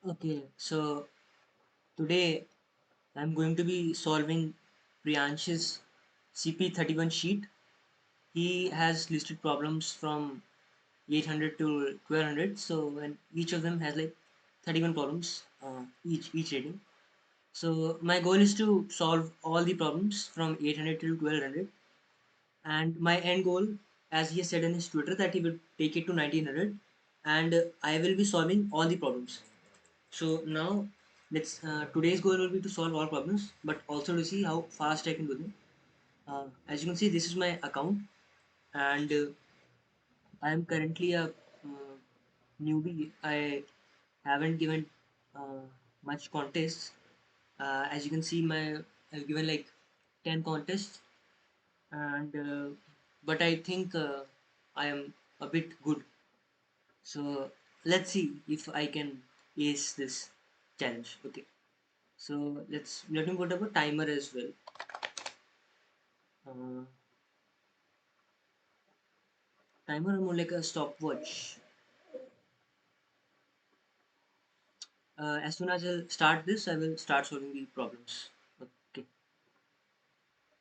Okay, so today I'm going to be solving Priyansh's CP-31 sheet. He has listed problems from 800 to 1200, so and each of them has like 31 problems, each rating. So my goal is to solve all the problems from 800 to 1200, and my end goal, as he has said in his Twitter, that he will take it to 1900, and I will be solving all the problems. So now let's today's goal will be to solve all problems, but also to see how fast I can do them. As you can see, this is my account, and I am currently a newbie. I haven't given uh, much contests. As you can see, I've given like 10 contests, and but I think I am a bit good. So let's see if I can ace this challenge. Okay. So let me put up a timer as well. Uh, Timer or more like a stopwatch. As soon as I start this, I will start solving the problems. Okay.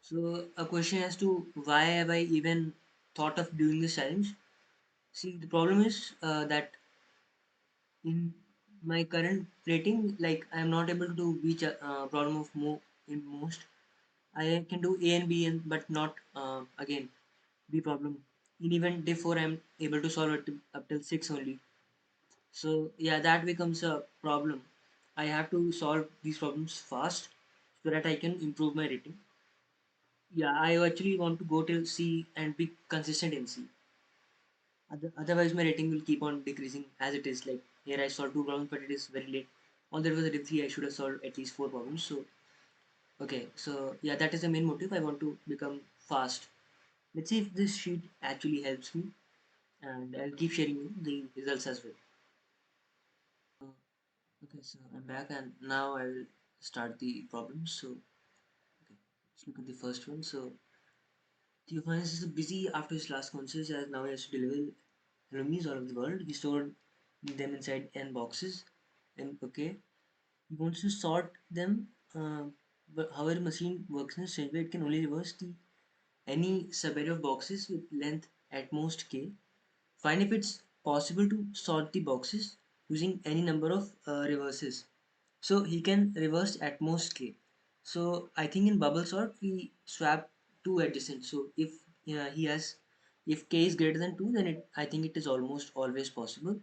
So a question as to why have I even thought of doing this challenge? See, the problem is that in my current rating, like I am not able to do each problem of in most. I can do A and B, but not again B problem. In even day 4, I am able to solve it up till 6 only. So yeah, that becomes a problem. I have to solve these problems fast so that I can improve my rating. Yeah, I actually want to go till C and be consistent in C. Otherwise, my rating will keep on decreasing as it is. Like here, I solved two problems, but it is very late. On that was a div 3, I should have solved at least four problems. So okay, so yeah, that is the main motive. I want to become fast. Let's see if this sheet actually helps me, and I'll keep sharing you the results as well. Okay, so I'm back, and now I will start the problems. So, okay, let's look at the first one. So, Theophanes is busy after his last concert as now he has to deliver enemies all over the world. He stored them inside N boxes, and okay, he wants to sort them. But however, machine works in a strange way. It can only reverse the any subarray of boxes with length at most k. Find if it's possible to sort the boxes using any number of reverses. So he can reverse at most k. So I think in bubble sort we swap two adjacent. So if he has, if k is greater than 2, then I think it is almost always possible.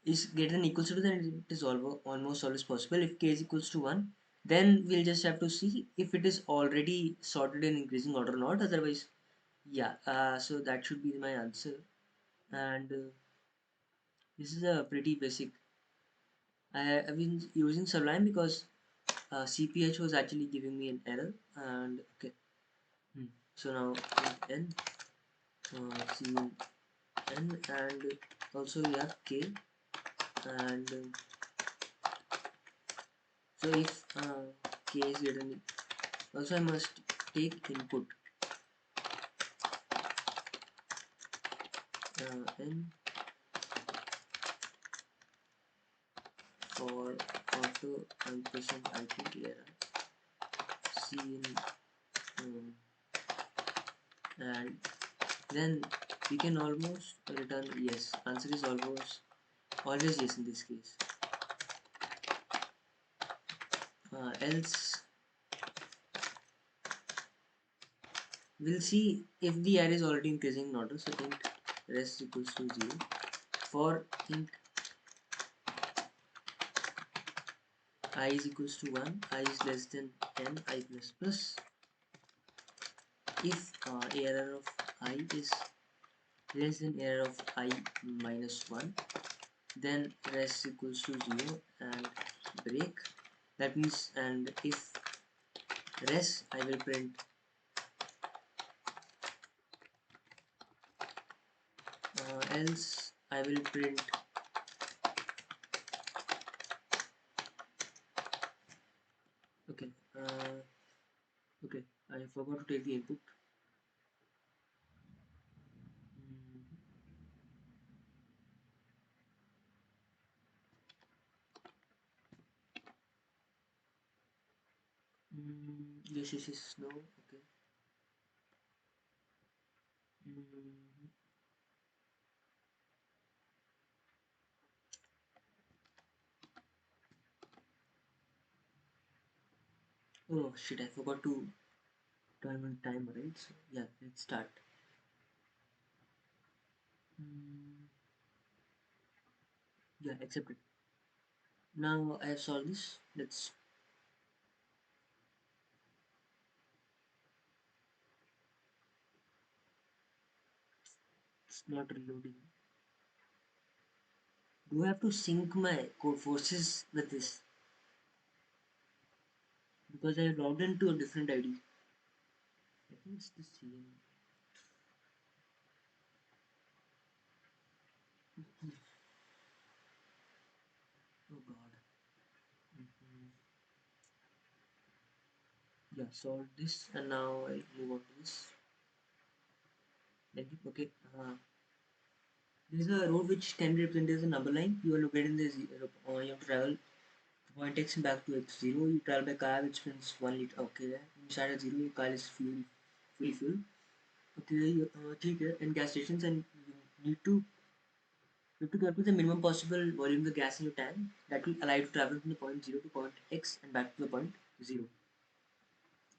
Is greater than equals to 2, then it is almost always possible. If k is equals to 1, then we'll just have to see if it is already sorted in increasing order or not. Otherwise, yeah. So that should be my answer. And this is a pretty basic. I've been using Sublime because CPH was actually giving me an error. And okay, so now n, c n, and also we have k. And so if k is greater than, also I must take input n for auto unpresent IP error c in, and then we can almost return yes. Answer is always yes in this case. Else we'll see if the array is already increasing in order. So int rest equals to 0 for int I is equals to 1, I is less than n, I plus plus. If error of I is less than error of I minus 1, then rest equals to 0 and break. That means, and if rest, I will print else I will print okay. Okay, I forgot to take the input. Yes, yes, yes, no, okay. Mm, oh shit, I forgot to turn on timer, right? So, yeah, let's start. Mm, yeah, accepted. Now I have solved this. It's not reloading. Do I have to sync my code forces with this? Because I logged into a different ID. I think it's the same. Oh god. Mhm. Yeah, solve this and now I'll move on to this. Thank you. Okay. There's a road which can be represented as a number line. You are located in the zero, you have to travel point x back to x0. You travel by car which means 1 liter. Okay. You start at 0, your car is full fuel. Okay, you, take it in gas stations and you need to you have to calculate the minimum possible volume of the gas in your tank that will allow you to travel from the point 0 to point x and back to the point 0.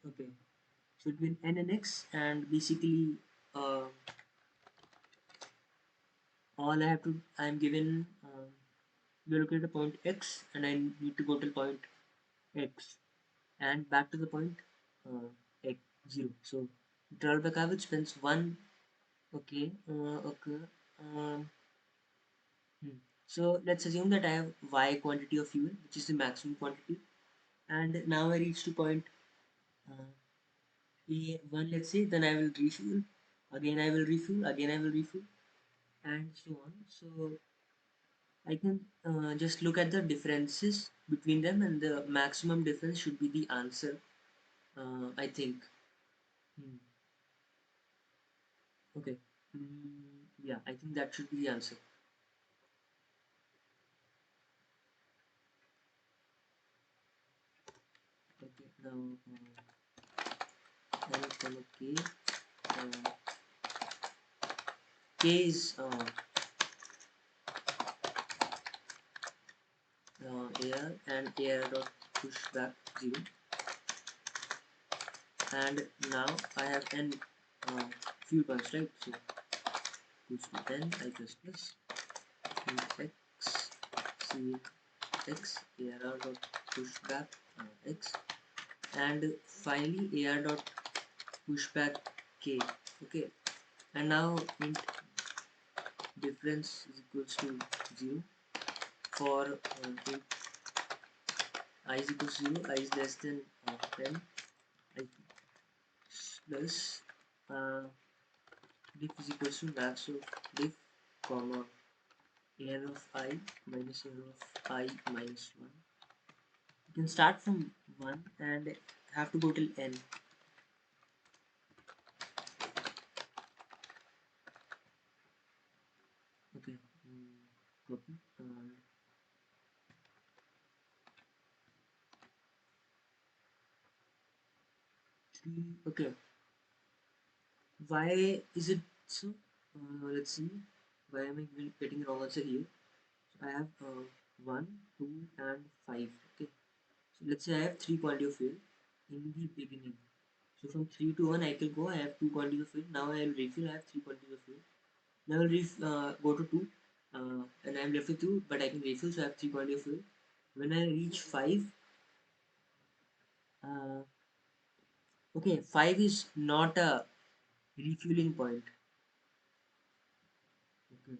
Okay. So between n and x, and basically uh, all I'm given we locate a point x and I need to go to point x and back to the point uh, x 0. So travel by car which spends one. Okay, okay. Um, hmm. So let's assume that I have y quantity of fuel, which is the maximum quantity, and now I reach to point uh, A1, let's say. Then I will refuel. Again, I will refuel. Again, I will refuel, and so on. So I can just look at the differences between them, and the maximum difference should be the answer. I think. Hmm. Okay. Yeah, I think that should be the answer. Okay. Now, L comma K. Uh, K is AR and AR dot push back 0. And now I have n few points, right? So equals to n I plus plus x c x AR dot push back x, and finally AR dot push back k. Okay, and now int difference is equals to 0 for int I is equals to 0, I is less than 10, I plus diff is equals to max of diff comma n of I minus n of I minus 1. You can start from 1 and have to go till n. Okay, copy. 3. Okay, why is it so? Let's see. Why am I getting wrong answer here? So I have 1, 2, and 5. Okay, so let's say I have 3 quantity of fuel in the beginning. So from 3 to 1 I can go. I have 2 quantities of fuel. Now I will refill. I have 3 quantities of fuel. Now I will go to 2, and I am left with 2, but I can refill. So I have 3 quantity of fuel. When I reach 5, uh, okay, 5 is not a refueling point. Okay.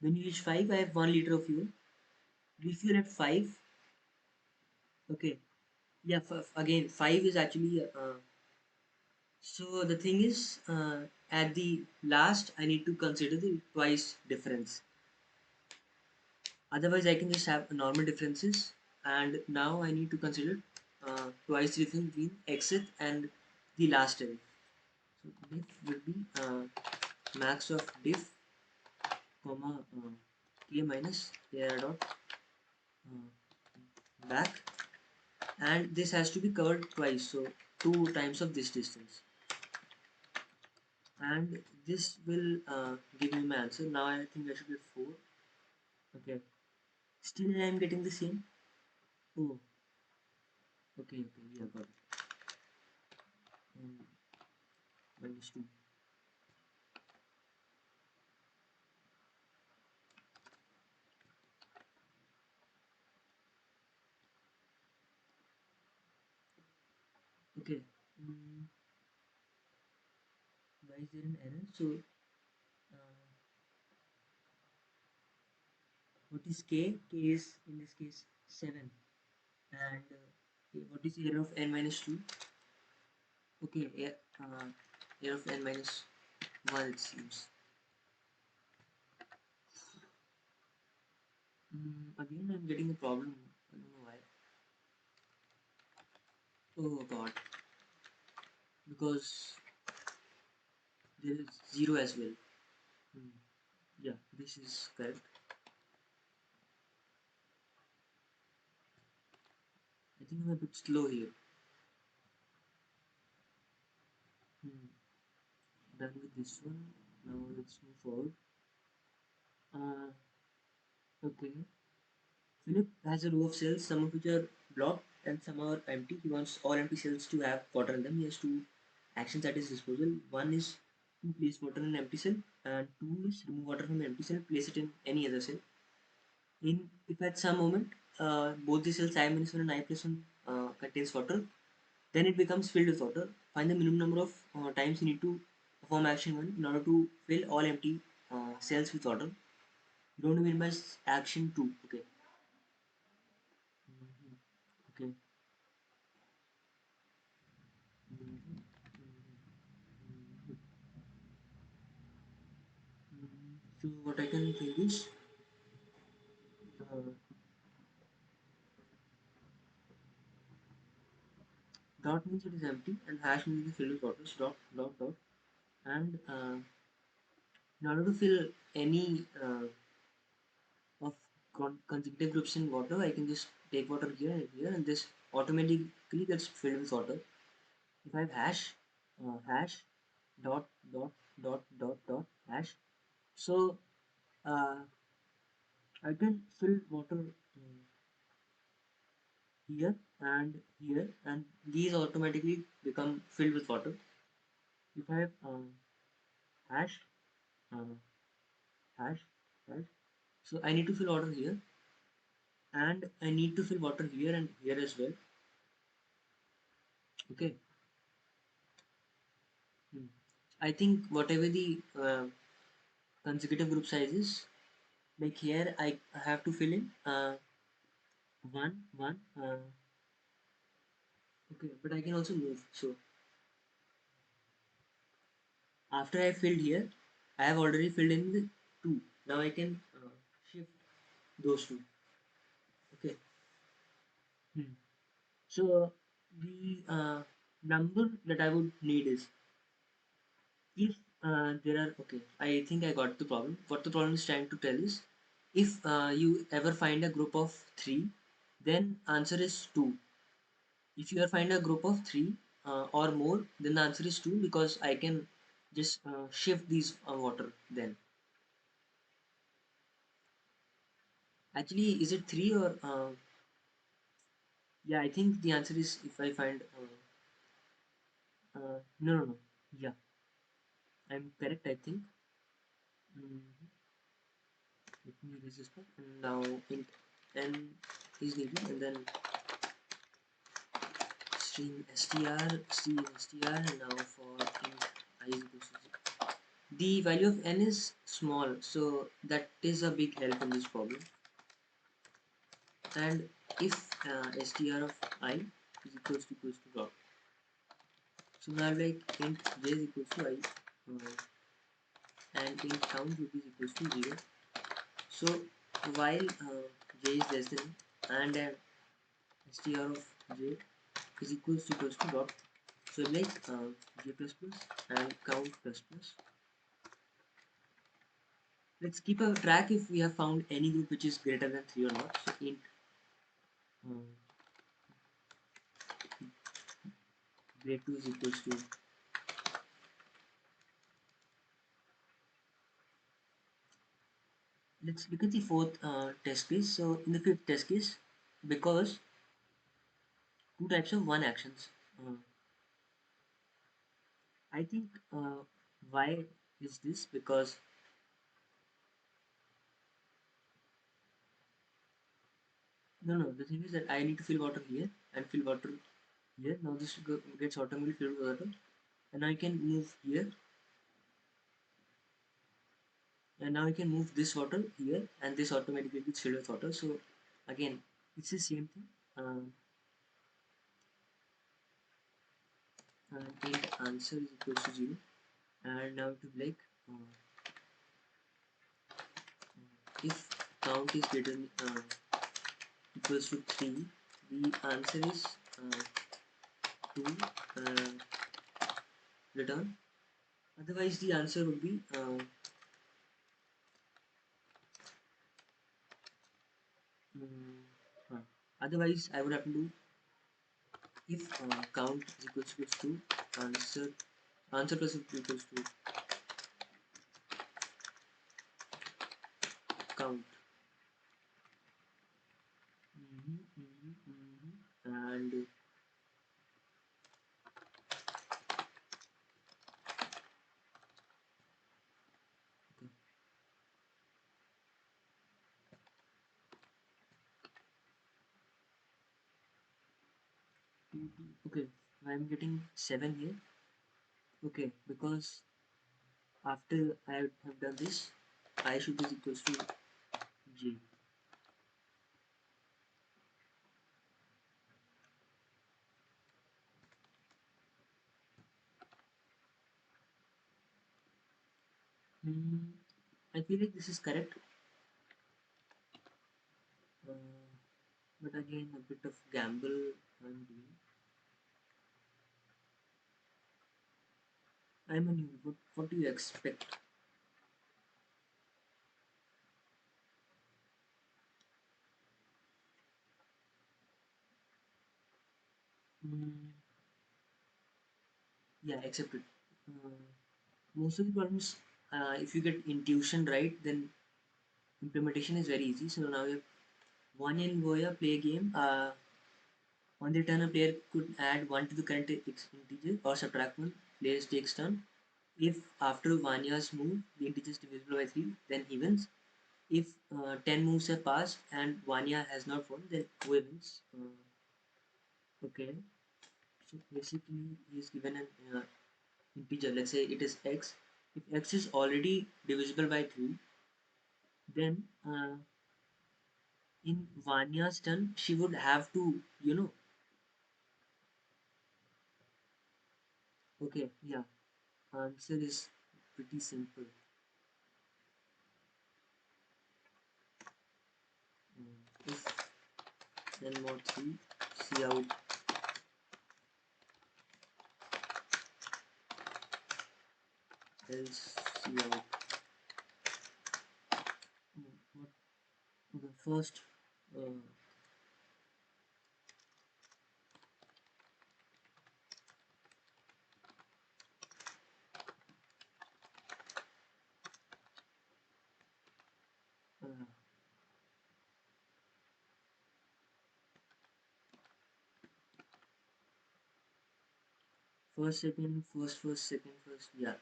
When you reach 5, I have 1 liter of fuel. Refuel at 5. Okay. Yeah, again, 5 is actually. So the thing is, at the last, I need to consider the twice difference. Otherwise, I can just have normal differences. And now I need to consider twice the difference between exit and the last diff. So diff will be max of diff comma k minus ar dot back, and this has to be covered twice, so 2 times of this distance, and this will give me my answer. Now I think I should get 4. Okay, still I am getting the same. Oh, okay, okay, yeah, got it. And -2. Okay. mm, why is there an error? So uh, what is k? K is in this case 7, and what is error of n minus 2? Okay, error of n minus 1, it seems. Again I'm getting a problem. I don't know why. Oh god, because there is 0 as well. Hmm. Yeah, this is correct. I think I'm a bit slow here. Hmm. Done with this one. Now let's move forward. Uh, okay. Philip has a row of cells, some of which are blocked and some are empty. He wants all empty cells to have water in them. He has two actions at his disposal. One is to place water in an empty cell, and two is remove water from an empty cell, place it in any other cell. In if at some moment both the cells I minus 1 and I plus 1 contains water, then it becomes filled with water. Find the minimum number of times you need to perform action 1 in order to fill all empty cells with water. You don't minimize action 2. Okay. Mhm. Okay. Mhm. Mhm. So what I can think is uh, dot means it is empty and hash means it is filled with water. So dot dot dot, and in order to fill any of consecutive groups in water, I can just take water here and here, and this automatically gets filled with water. If I have hash dot dot dot hash, so uh, I can fill water here and these automatically become filled with water. If I have hash uh, hash hash, so I need to fill water here, and I need to fill water here and here as well. Okay. Hmm. I think whatever the consecutive group sizes, like here I have to fill in one. Okay, but I can also move. So after I filled here, I have already filled in the two. Now I can shift those two. Okay. Hmm. So the number that I would need is if there are, okay, I think I got the problem. What the problem is trying to tell is if you ever find a group of three, then answer is two. If you ever find a group of three or more, then the answer is two because I can just shift these water then. Actually, is it three or yeah? I think the answer is if I find no. Yeah, I'm correct. I think. Mhm. Let me erase this part. And now int n is needed, and then string str, and now for int I is equals to 0. The value of n is small, so that is a big help in this problem. And if str of I is equals to dot, so now like int j is equals to I, and int count would be equals to 0. So while j is less than, and str of j is equals to dot, so like j plus plus and count plus plus, Let's keep a track if we have found any group which is greater than 3 or not. So int um, grade 2 is equals to, let's look at the fourth test case. So in the fifth test case, because two types of one actions, uh, I think why is this? Because no, the thing is that I need to fill water here and fill water here. Now this gets automatically filled with water, and I can move here, and now I can move this water here, and this automatically gets filled with water. So again, it's the same thing. And int answer is equals to 0, and now to like if count is greater than equals to 3, the answer is to return. Otherwise the answer would be mm, uh, otherwise I would have to do if count is equals to answer plus equals to count. And okay, okay, I'm getting 7 here. Okay, because after I have done this, I should is equals to j. Hmm, I feel like this is correct, uh, but again a bit of gamble I'm doing. I'm a new. What do you expect? Hmm, yeah, accepted. Uh, Most of the problems, if you get intuition right, then implementation is very easy. So now we have one in Goya play game. On the turn, a player could add 1 to the current integer or subtract 1. Player takes turn. If after Vanya's move, the integer is divisible by 3, then he wins. If 10 moves have passed and Vanya has not won, then who wins? Okay, so basically he is given an integer. Let's say it is x. If x is already divisible by 3, then in Vanya's turn, she would have to, okay, yeah, answer is pretty simple. If n mod 3, see out, else see out. What, okay, first, uh, uh, first, second, first, second, first, yeah.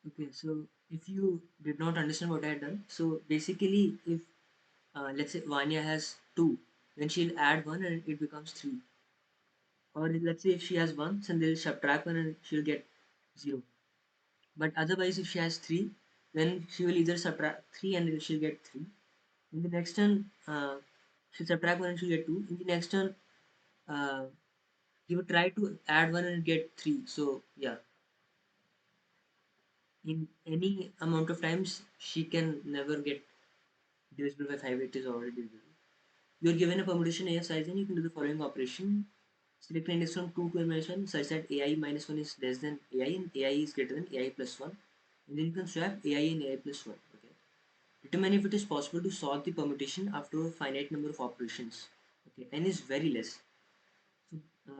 Okay, so if you did not understand what I had done, so basically, if let's say Vanya has 2, then she'll add 1 and it becomes 3. Or let's say if she has 1, then they'll subtract 1 and she'll get 0. But otherwise, if she has 3, then she will either subtract 3 and she'll get 3. In the next turn, she'll subtract 1 and she'll get 2. In the next turn, uh, you would try to add 1 and get 3. So, yeah. in any amount of times she can never get divisible by 5. It is already divisible. You are given a permutation A of size and you can do the following operation. Select an index from 2 to n minus 1 such that ai minus 1 is less than ai and ai is greater than ai plus 1. And then you can swap ai and ai plus 1. Okay. Determine if it is possible to solve the permutation after a finite number of operations. Okay. N is very less. So,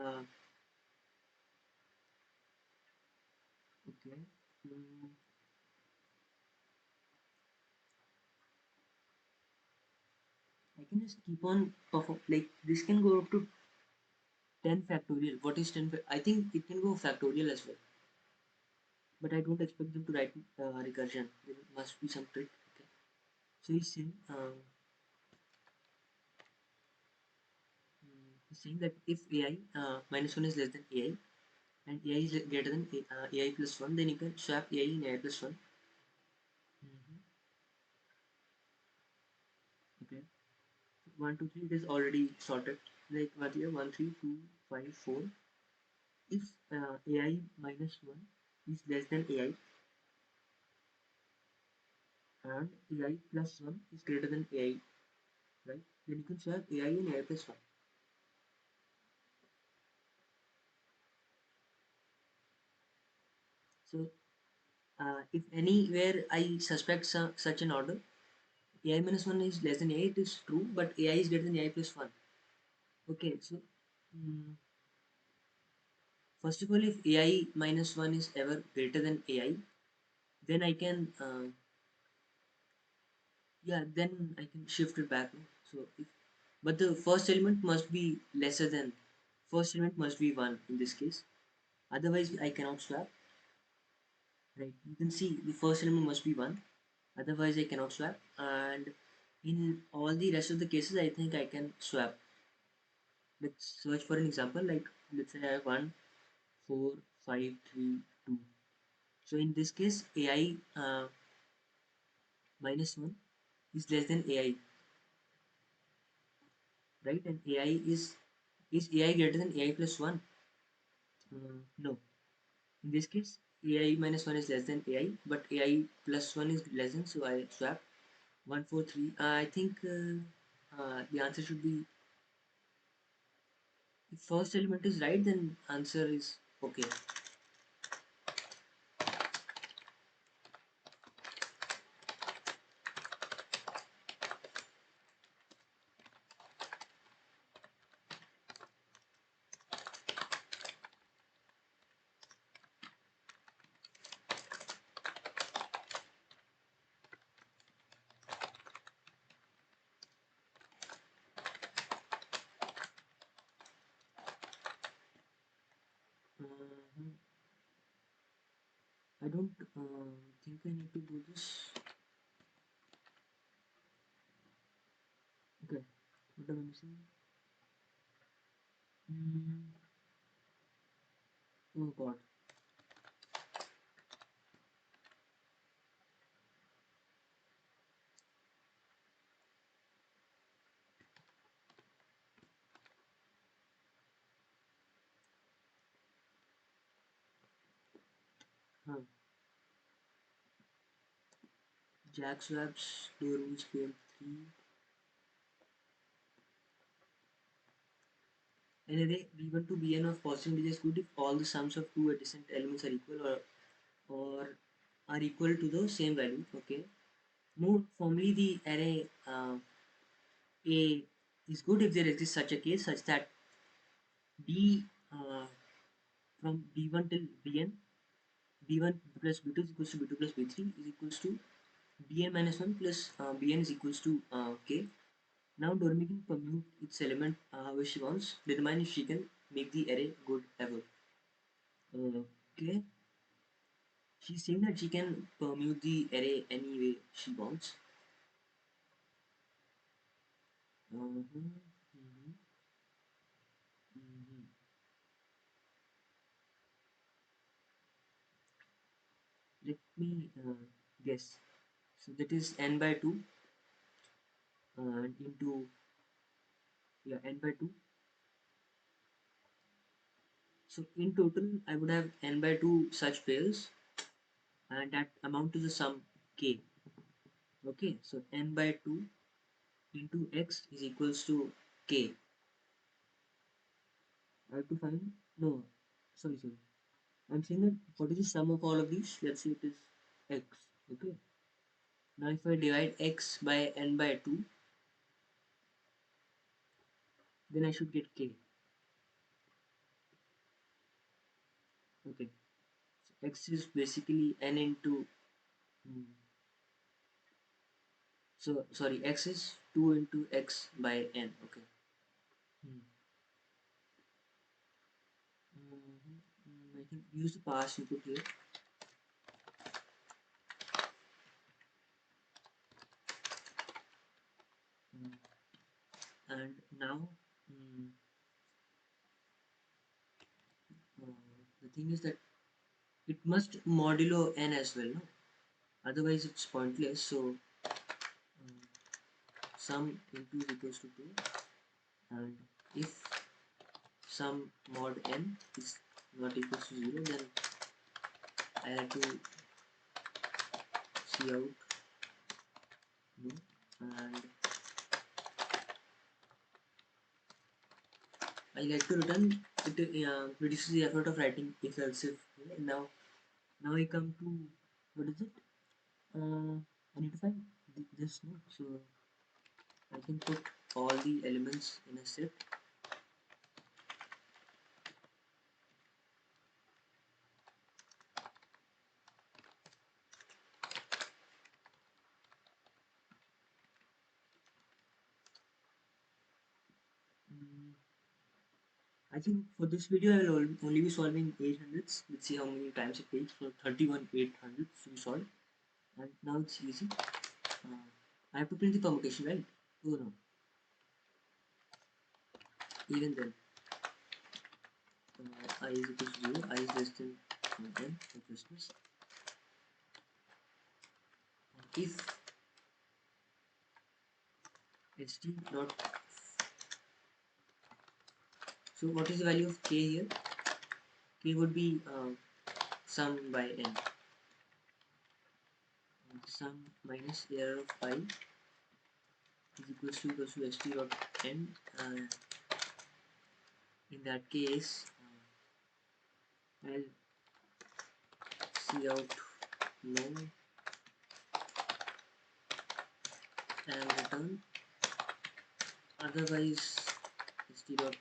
okay. Mm, I can just keep on perform like this can go up to 10 factorial. What is 10? I think it can go factorial as well. But I don't expect them to write recursion. There must be some trick. Okay. So he's saying that if ai minus 1 is less than ai and ai is greater than ai plus 1, then you can swap ai in ai plus 1. Mhm. Okay. 1, 2, 3, it is already sorted. Like what here, 1, 3, 2, 5, 4. If ai minus 1 is less than ai and ai plus 1 is greater than ai, right? Then you can swap ai in ai plus 1. So if anywhere I suspect such an order, ai minus 1 is less than ai, it is true, but ai is greater than ai plus 1. Okay, so mm, first of all, if ai minus 1 is ever greater than ai, then I can, yeah, then I can shift it back. No? So, but the first element must be lesser than, first element must be 1 in this case. Otherwise, I cannot swap, right? You can see the first element must be 1. Otherwise, I cannot swap. And in all the rest of the cases, I think I can swap. Let's search for an example. Like, let's say I have 1, 4, 5, 3, 2. So in this case, ai minus 1 is less than ai, right? And ai is ai greater than ai plus 1? No. In this case, ai minus 1 is less than ai, but ai plus 1 is less than, so I swap 1, 4, 3. I think the answer should be, if first element is right, then answer is okay. Uh, I don't think I need to do this. Okay, what am I missing? Mm, oh god. Huh. Jack swaps, door rules, PM3. An array B1 to Bn of positive integers is good if all the sums of two adjacent elements are equal, or are equal to the same value. Okay. More formally, the array A is good if there exists such a case such that B from B1 till Bn, B1 plus B2 is equals to B2 plus B3 is equals to Bn minus 1 plus Bn is equals to K. Now Dormi can commute its element where she wants, determine if she can make the array good ever. Okay. She's saying that she can permute the array any way she wants. Mhm, mhm, mhm. Let me guess. So that is n by 2 into, yeah, n by 2. So in total, I would have n by 2 such pairs. and that amount to the sum k. Okay, so n by 2 into x is equals to k. I have to find, no, sorry. I'm saying that what is the sum of all of these? Let's say it is x. Okay. Now if I divide x by n by 2, then I should get k. Okay. So x is basically n into, hmm, so sorry, x is 2 into x by n. Okay. Hmm. I think use the past input here. Mm, and now, mm, the thing is that it must modulo n as well, no? Otherwise it's pointless. So sum into is equals to 2, and if sum mod n is not equals to 0, then I have to see out no, and I like to return it. Reduces the effort of writing if else if. Okay? Now I come to, what is it? I need to find this node, so I can put all the elements in a set. Mm, I think for this video I will only be solving 800s. Let's see how many times it takes. So 31 800s to be solved, and now it's easy. I have to print the permutation, right? Oh no, even then, I is equal to 0, I is less than 10 for Christmas. If st dot, so what is the value of k here? K would be sum by n. Sum minus error of pi is equals to st dot n. In that case, I'll see out no and return. Otherwise, st dot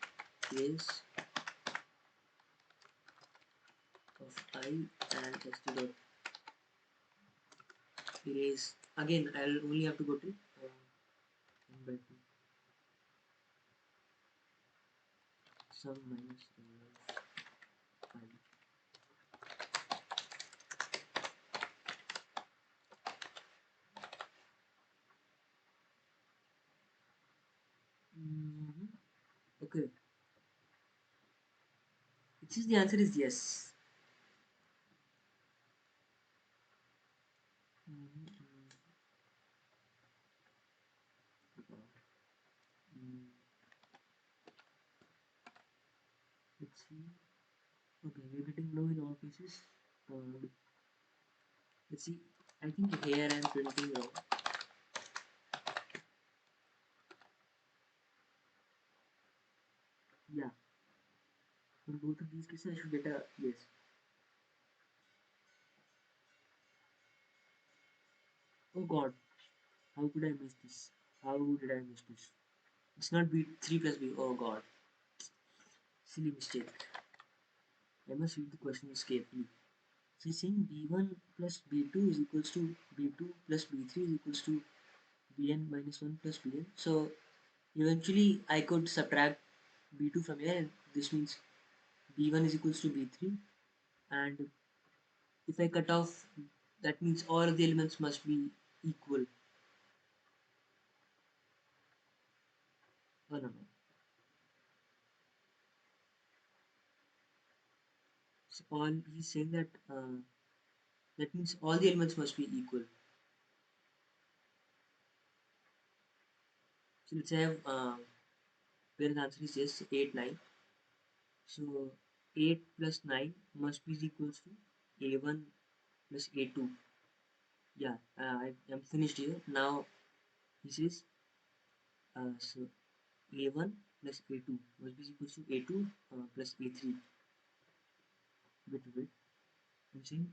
case of I and st dot erase. Again, I'll only have to go to n by 2 sum minus error of pi. Okay, which is the answer is yes. Mm, let's see. Okay, we're getting low in all cases. Let's see. I think here I'm printing wrong. Yeah, for both of these cases, I should get a yes. Oh God, how could I miss this? How did I miss this? It's not B 3 plus B. Oh God, silly mistake. I must read the questions carefully. So it's saying B1 plus B2 is equals to B2 plus B3 is equals to Bn minus 1 plus Bn. So eventually I could subtract B2 from here, and this means B1 is equals to B3, and if I cut off, that means all of the elements must be equal. Oh no, no. So all he's saying that that means all the elements must be equal. So let's have where the answer is yes 8 9. So 8 plus 9 must be equals to A1 plus A2. Yeah, I am finished here. Now this is so A1 plus A2 must be equals to A2 plus A3. Wait. I'm saying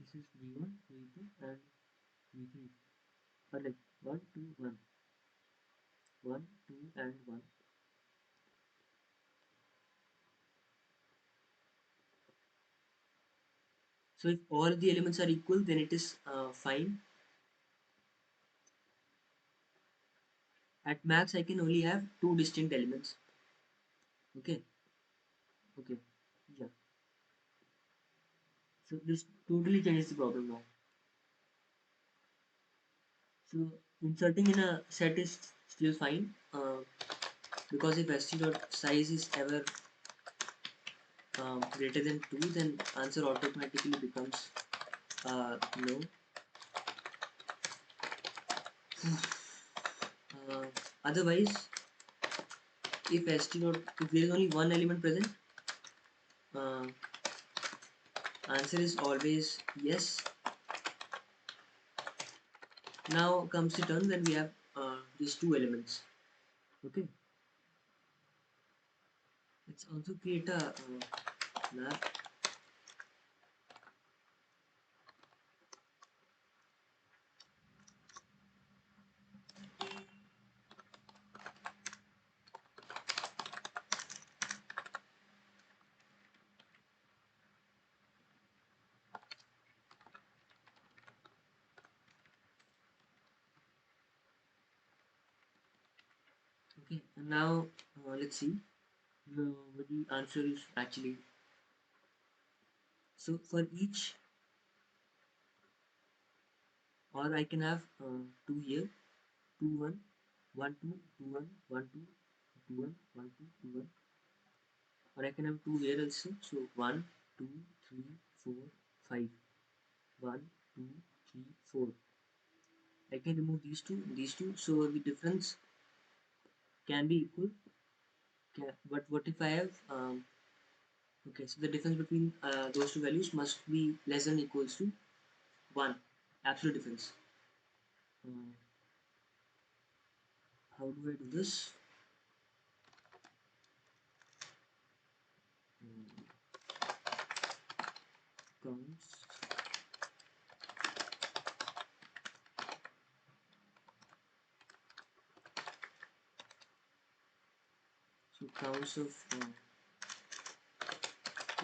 this is V1, V2, and V3. Or like 1, 2, 1, 1, 2, and 1. So if all the elements are equal, then it is fine. At max, I can only have two distinct elements. Okay, okay, yeah. So this totally changes the problem now. So inserting in a set is still fine because if st dot size is ever greater than 2, then answer automatically becomes no. Uh, Otherwise, if there is only one element present, uh, answer is always yes. Now comes the turn when we have these two elements. Okay, let's also create a map. Okay, and now let's see what the answer is actually. So for each, or I can have two here, 2 1, 1 2, 2 1, 1 2, 2 1, 1 2, 2 1, or I can have two here also. So 1 2 3 4 5, 1 2 3 4. I can remove these two, so the difference can be equal. But what if I have okay, so the difference between those two values must be less than or equals to 1, absolute difference. Uh, how do I do this? Um, counts. So counts of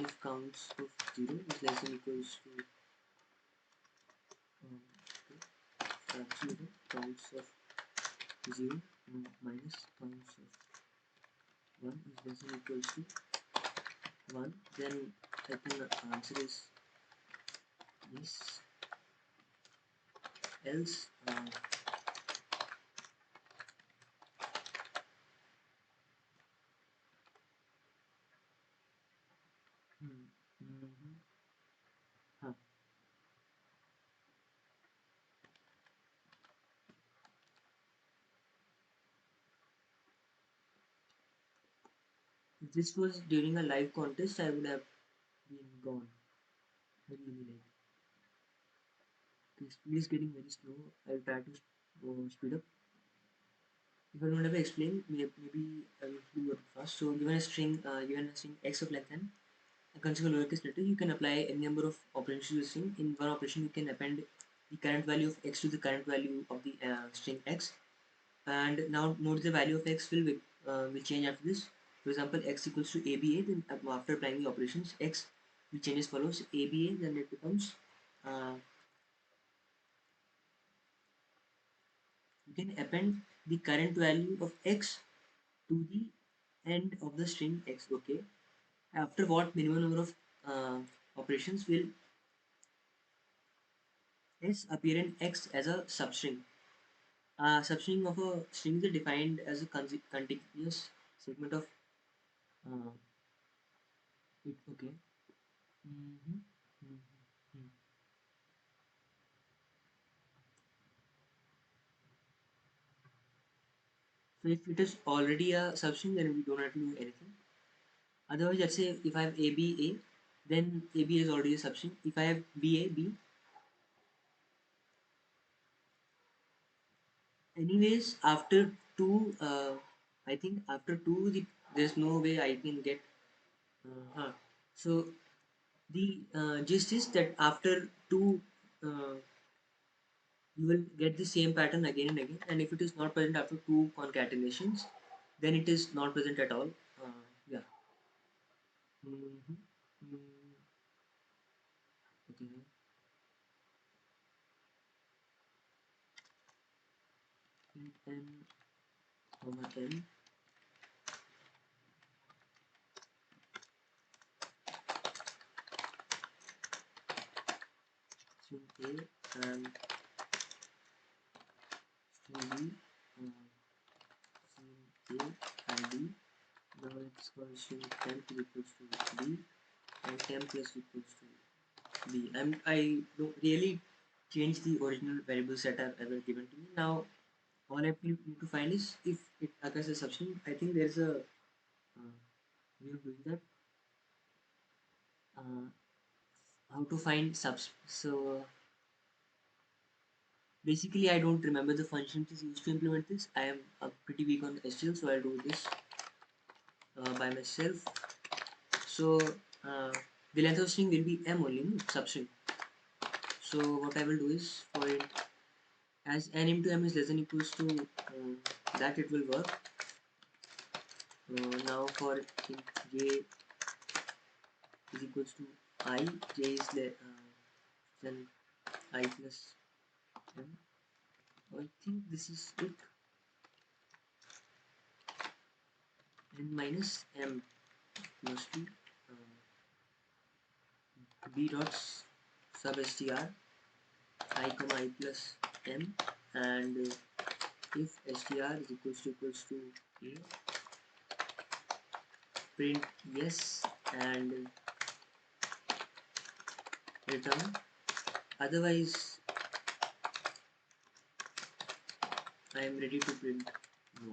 if counts of 0 is less than or equals to absolute counts of 0 minus counts of 1 is less than or equals to 1, then I can answer is yes. Else hmm, mhm, huh. If this was during a live contest, I would have been gone. I really like. This speed is getting very slow. I'll try to speed up. If I don't have to explain, maybe I will do it fast. So given a string x of length n, a consequent lowercase letter, you can apply any number of operations to the string. In one operation, you can append the current value of x to the current value of the string x. And now note the value of x will change after this. For example, x equals to aba. Then after applying the operations, x will change as follows: aba. Then it becomes uh, you can append the current value of x to the end of the string x. Okay, after what minimum number of operations will s appear in x as a substring. Substring of a string is defined as a contiguous segment of it. Okay. Mm-hmm. Mm-hmm. So if it is already a substring, then we don't have to do anything. Otherwise, let's say if I have a b a, then AB is already a substring. If I have BA, B, anyways, after 2, I think after 2, there's no way I can get. Huh. So the gist is that after 2, uh, you will get the same pattern again and again, and if it is not present after 2 concatenations, then it is not present at all. Yeah. Mm-hmm. Mm, okay. N, comma N, string A and string B, string A and B. Now it's equals to temp is equals to B and temp plus equals to B. I don't really change the original variables that are ever given to me. Now all I need to find is if it occurs as substring. I think there's a way of doing that. Uh, how to find subs. So basically, I don't remember the functions used to implement this. I am pretty weak on SQL, so I'll do this by myself. So uh, the length of string will be m only, no? Substring. So what I will do is for it as n into m is less than equals to that it will work. Now for int j is equals to I, j is then I plus m. I think this is it. N minus m mostly b dots sub str I comma I plus m, and if str is equals to a, print yes and return, otherwise I am ready to print no.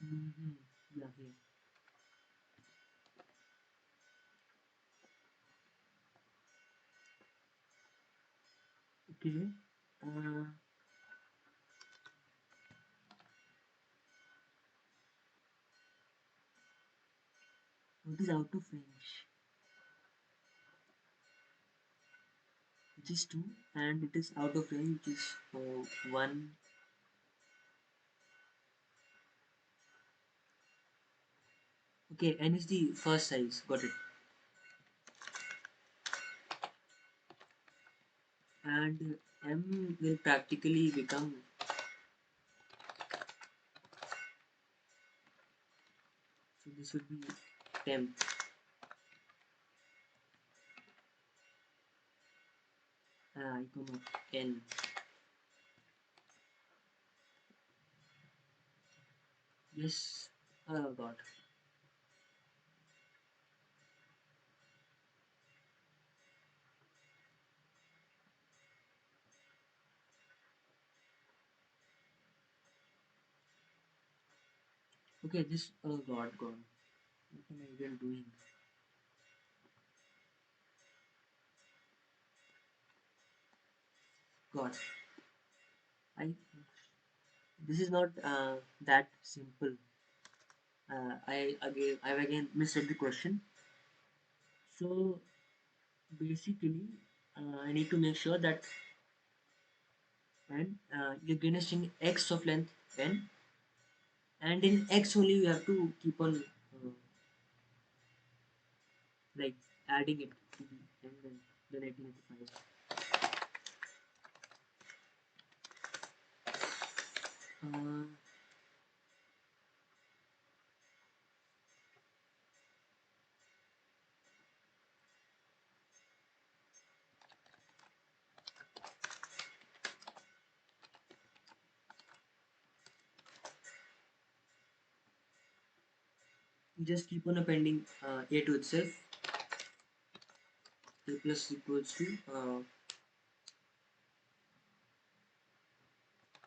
Mm-hmm. Yeah, here. Okay. Uh, what is out of range? Which is 2, and it is out of range, which is 1. Okay, n is the first size. Got it. And m will practically become, so this would be temp I comma n. Yes. Oh god. Okay, this. Oh god, god. What am I even doing? God. I. This is not that simple. I've again misread the question. So basically, I need to make sure that and you're given a string x of length n, and in x only you have to keep on like adding it to the n and then 1885. Uh, you just keep on appending a to itself. A plus equals to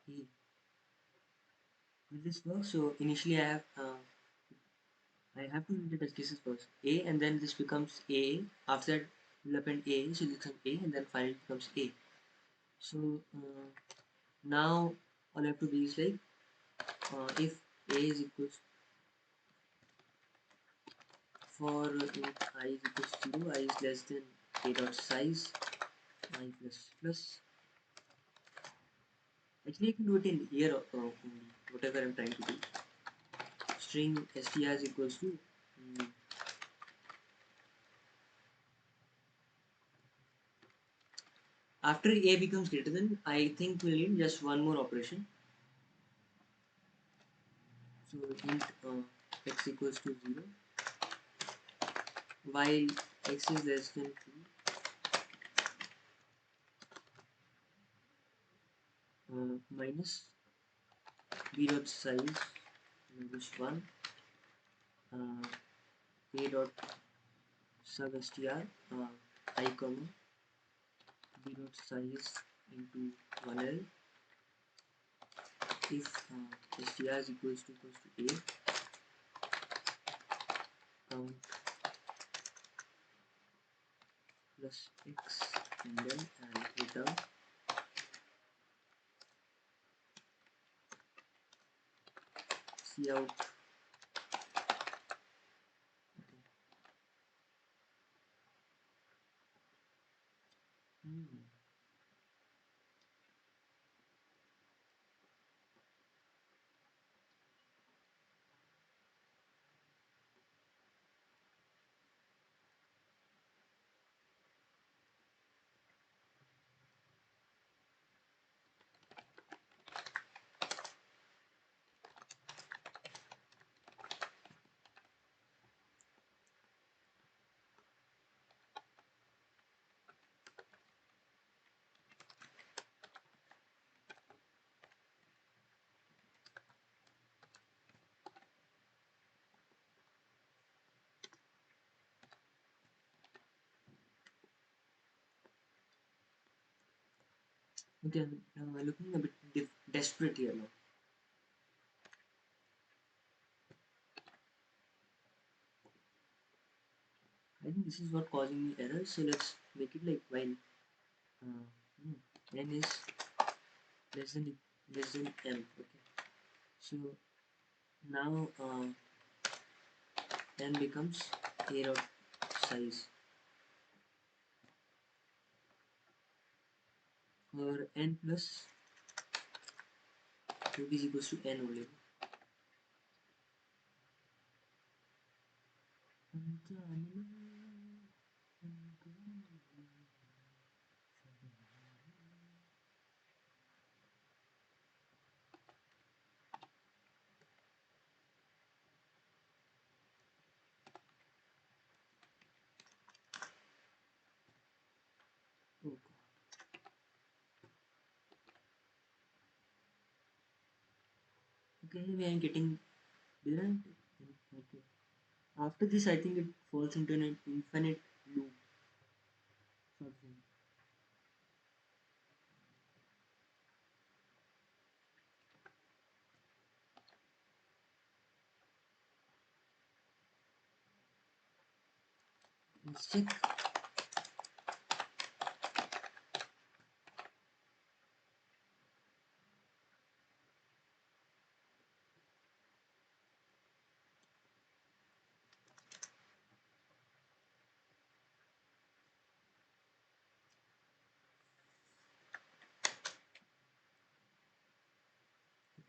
A. Will this work? So initially I have to read the test cases first. A, and then this becomes A. After that we'll append A, so this becomes A, and then finally it becomes A. So now all I have to do is like if A is equals for int I is equals to 0, I is less than A dot size I plus plus. Actually I can do it in here whatever I'm trying to do. String str is equals to after A becomes greater than, I think we'll need just one more operation. So int x equals to 0 while x is less than 2, minus b dot size minus 1 a dot sub str I comma b dot size into 1l if str is equals to a count plus x and then return cout. Hmm. Okay, I'm looking a bit desperate here now. I think this is what causing me errors, so let's make it like while n is less than m. Okay, so now n becomes a dot size for n plus 2 is equals to n only. Oh, okay, we are getting different. Okay. After this, I think it falls into an infinite loop sort of thing. Let's check.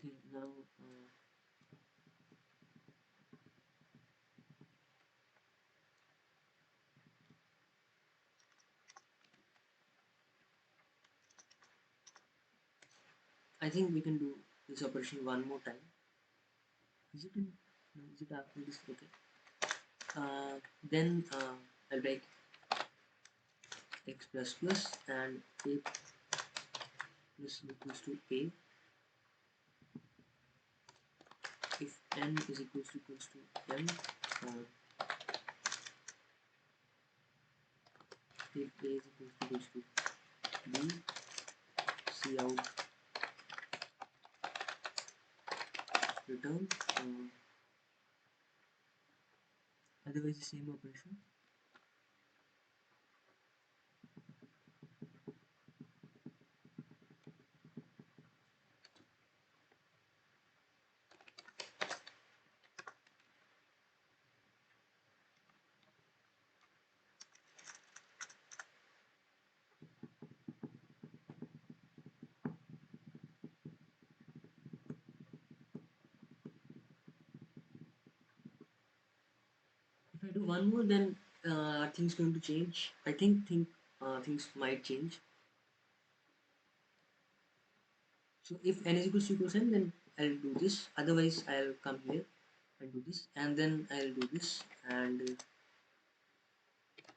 Okay, now I think we can do this operation one more time. Is it in? No, is it after this? Okay. Then I'll write x plus plus and a plus equals to a if n is equals to m uh, if a is equals to b cout return, otherwise the same operation. If I do one more, then things going to change. I think things might change. So if n is equals to equals n, then I'll do this. Otherwise, I'll come here and do this, and then I'll do this, and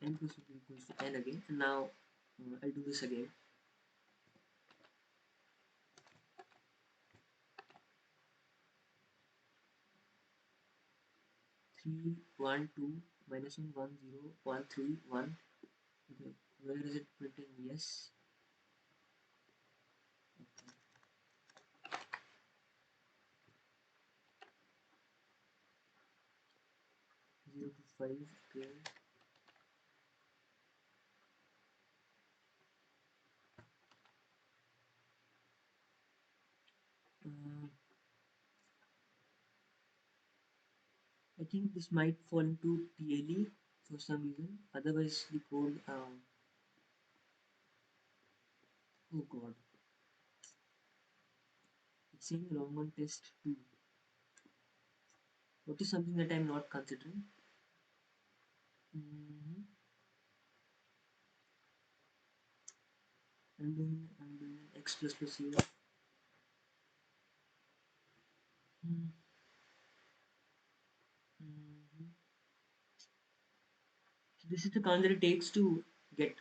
n equals to n again. And now I'll do this again. 3, 1, 2, minus 1, 1, 0, 1, 3, 1. Okay, where is it printing? Yes. Okay. 0 to 5. Okay. Uh, I think this might fall into TLE for some reason. Otherwise, the code. Oh God, it's saying wrong on test 2. What is something that I'm not considering? Mm-hmm. I'm doing x plus plus here. Mm-hmm. So this is the count that it takes to get.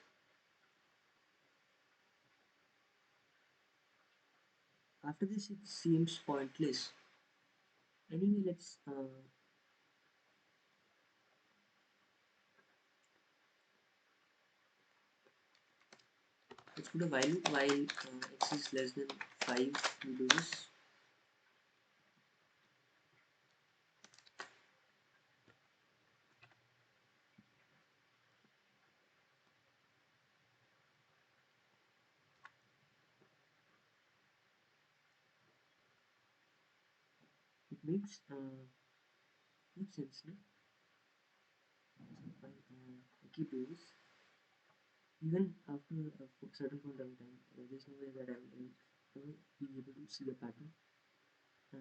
After this, it seems pointless. Anyway, let's put a while x is less than 5. We do this. It makes sense, no? So I keep doing this. Even after a certain point of time, there's no way that I will ever be able to see a pattern. And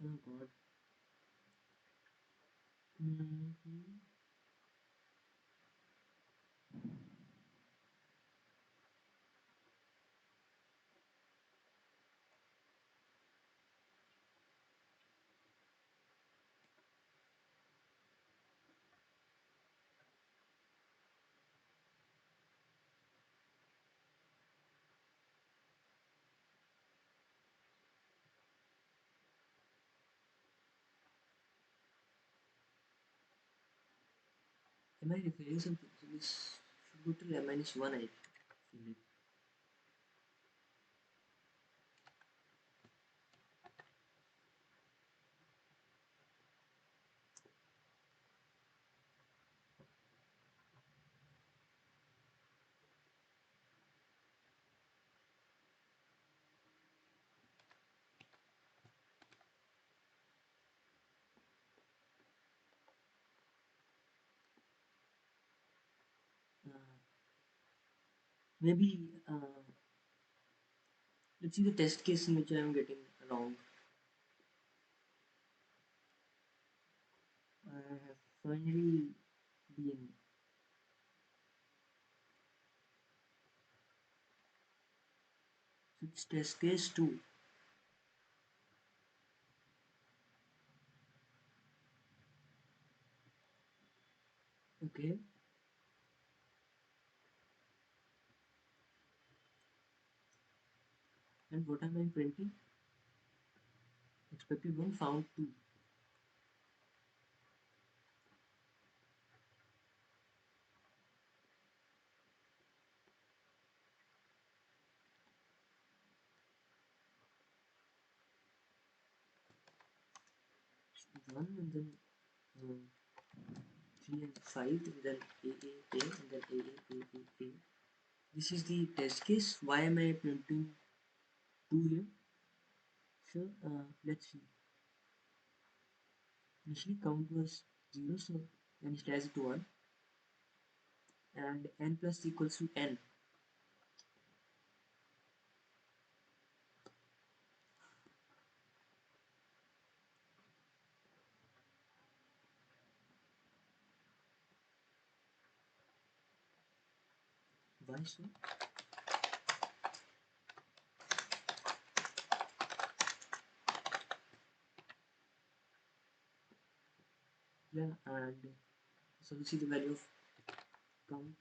oh God. Mm-hmm. Am I referring something? So this should go to -1, I feel like. Uh, Maybe let's see the test case in which I am getting wrong. I have finally been It's test case 2. Okay. And what am I printing? Expected 1, found 2. 1 and then uh, 3 and 5 and then A and then A. This is the test case. Why am I printing 2 here? So let's see. Initially count was 0, so initialize it to 1 and n plus equals to n. Why so? Yeah, and so we see the value of count.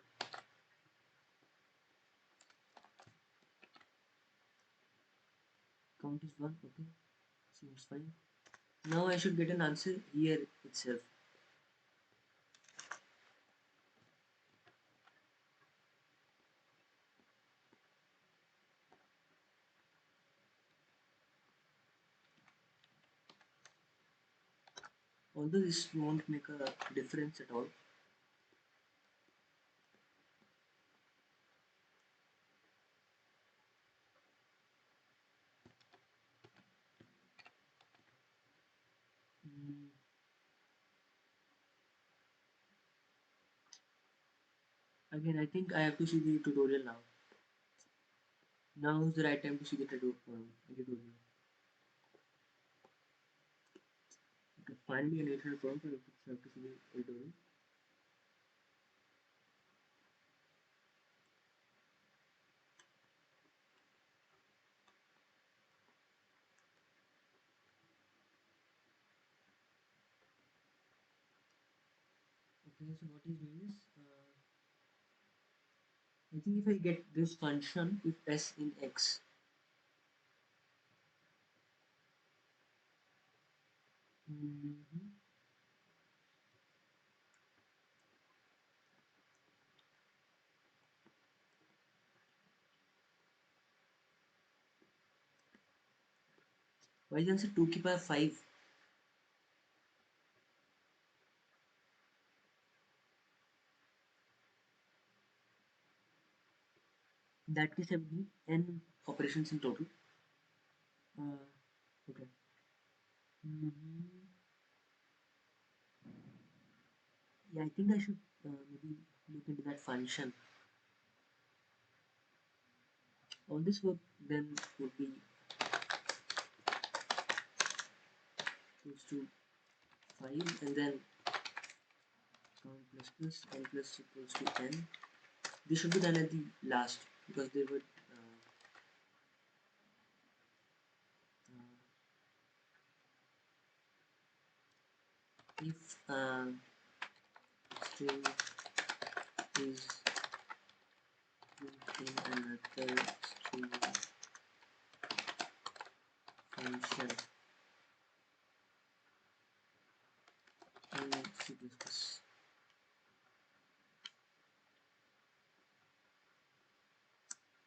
Count is 1, okay, seems fine. Now I should get an answer here itself. Although this won't make a difference at all. Mm, Again, I think I have to see the tutorial now. Now is the right time to see the tutorial. Okay, finally an 800 prompt, I have to see the tutorial. Okay, so what he's doing is, I think if I get this function, if s in x, mhm, why is the answer 2 to the power 5? In that case, I would need n operations in total. Okay. Mhm. Yeah, I think I should maybe look into that function. All this work then would be close to 5 and then count n plus equals to n. This should be done at the last because they would uh, if string is put in another string function in C++.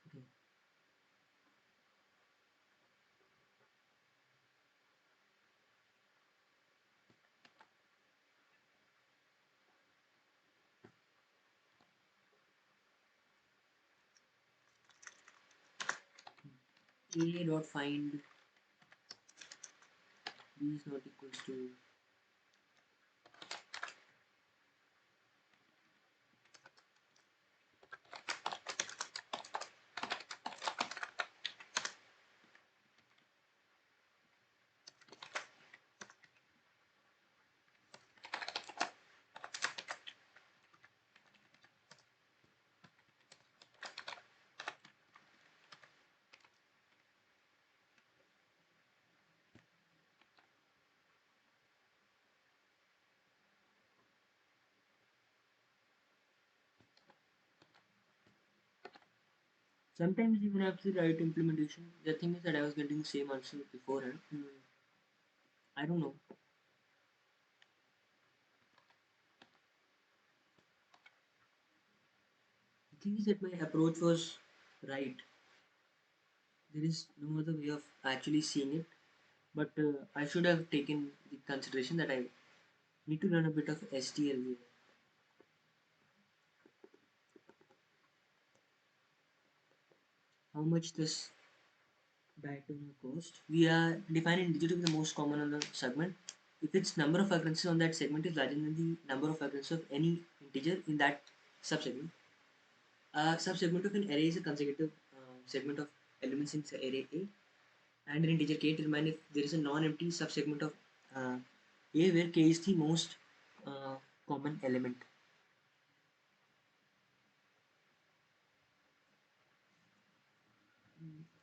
Okay. A dot find b is not equals to Sometimes even after the right implementation, the thing is that I was getting the same answer beforehand. I don't know. The thing is that my approach was right. There is no other way of actually seeing it. But I should have taken the consideration that I need to learn a bit of STL here. How much this diagonal cost? We are defining digit to be the most common on the segment. If its number of occurrences on that segment is larger than the number of occurrences of any integer in that subsegment, a subsegment of an array is a consecutive segment of elements in say, array A, and an integer k determine if there is a non-empty subsegment of uh, A where k is the most uh, common element.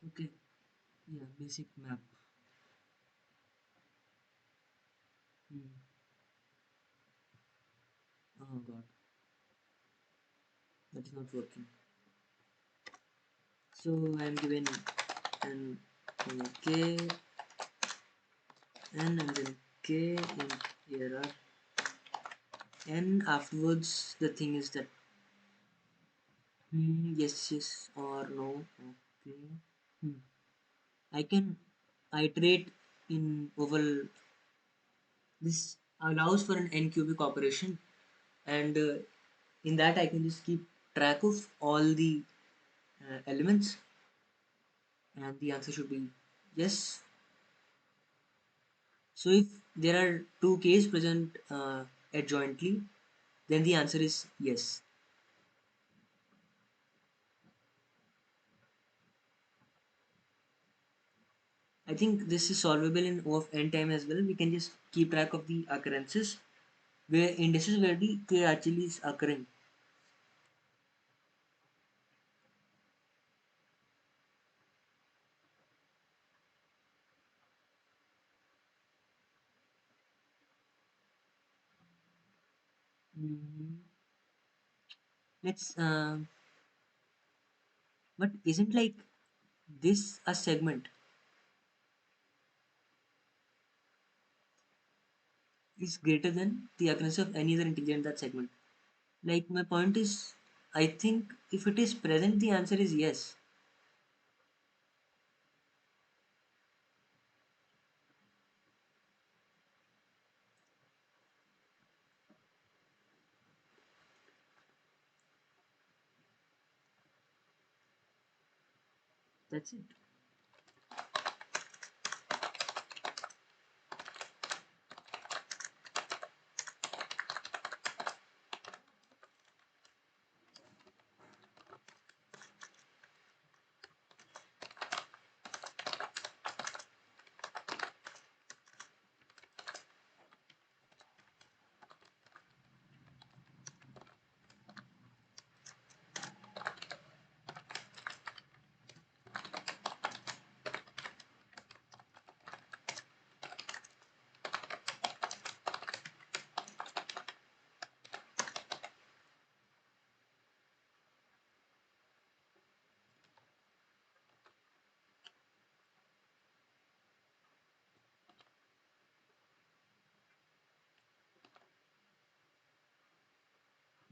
Okay, yeah, basic map. Hmm. Oh god, that is not working. So I am given an k n and then k in here are n. Afterwards, the thing is that yes, yes or no. Okay. Hmm. I can iterate in over. This allows for an n cubic operation, and in that I can just keep track of all the elements, and the answer should be yes. So if there are two k's present adjointly, then the answer is yes. I think this is solvable in O of n time as well. We can just keep track of the occurrences where indices where the k actually is occurring. Mhm. Let's but isn't like this a segment is greater than the occurrence of any other integer in that segment? Like my point is, I think if it is present, the answer is yes. That's it.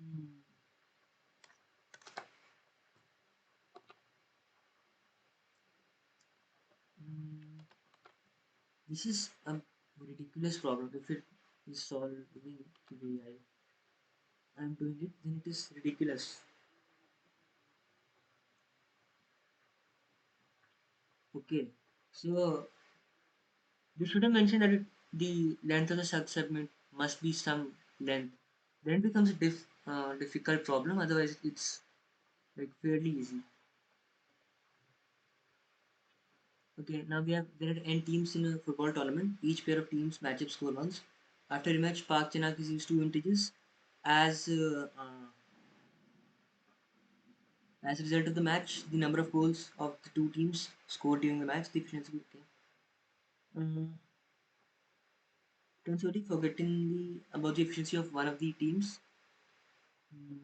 Mm, mm, this is a ridiculous problem. If it is solving the way I am doing it, then it is ridiculous. Okay, so you should have mentioned that the length of the subsegment must be some length. Then it becomes a difficult problem. Otherwise, it's like fairly easy. Okay, now we have there are n teams in a football tournament. Each pair of teams match up score once. After rematch, Park Chanak receives two integers. As as a result of the match, the number of goals of the two teams scored during the match, the efficiency. Okay. Turns out, forgetting about the efficiency of one of the teams, mm,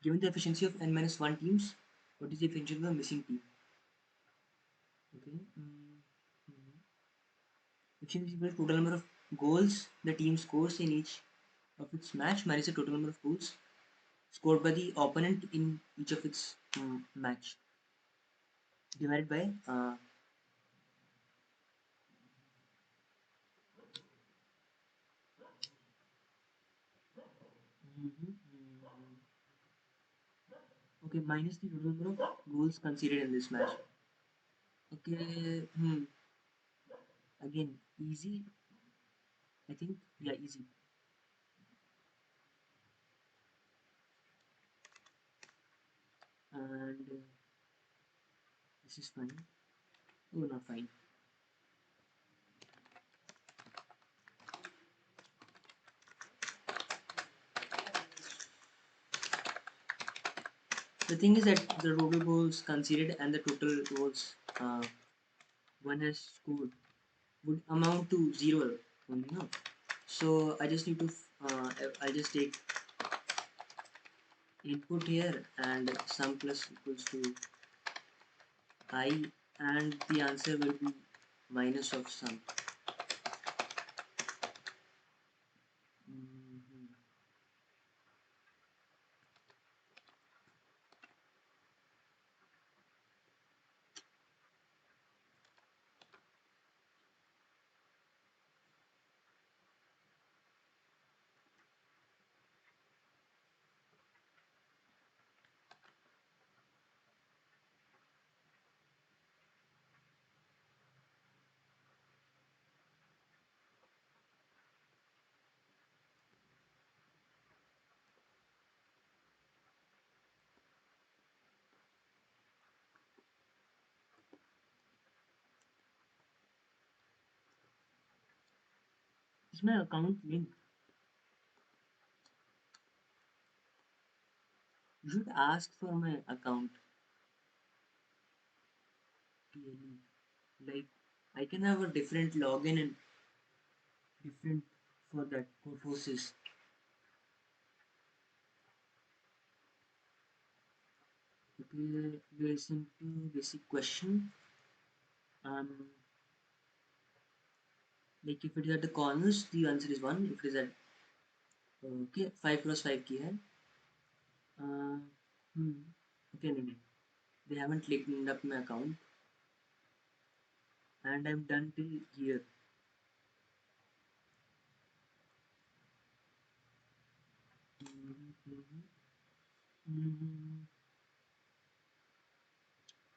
given the efficiency of n minus one teams, What is the definition of a missing team? Okay. Which is equal to total number of goals the team scores in each of its match minus the total number of goals scored by the opponent in each of its match divided by mhm, okay, minus the total number of goals conceded in this match. Okay, again, easy, I think. Yeah, easy. And this is fine. Oh, not fine. The thing is that the total goals conceded and the total goals one has scored would amount to zero only, no? So I just need to, I just take input here and sum plus equals to I, and the answer will be minus of sum. Mhm. Is my account linked? You should ask for my account clearly. Like, I can have a different login and different for that purposes. Okay, very simple basic question. Um, like if it is at the corners, the answer is one. If it is at okay, 5 cross 5 key hai. Uh, hmm. Okay, no, no. They haven't linked up my account, and I'm done till here. Mm-hmm. Mm-hmm.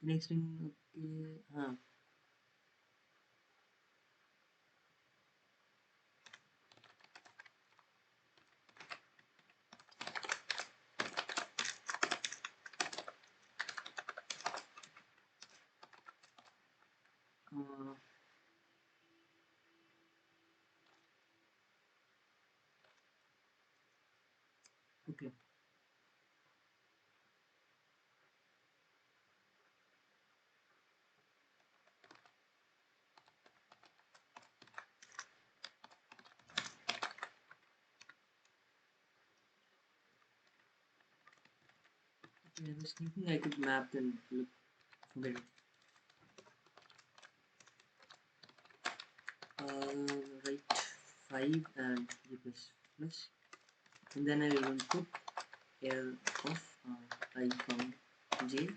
Next thing, okay. Uh, okay. Okay, I was thinking I could map and look. Forget it. Write 5 and g plus plus, and then I will input L of I found j,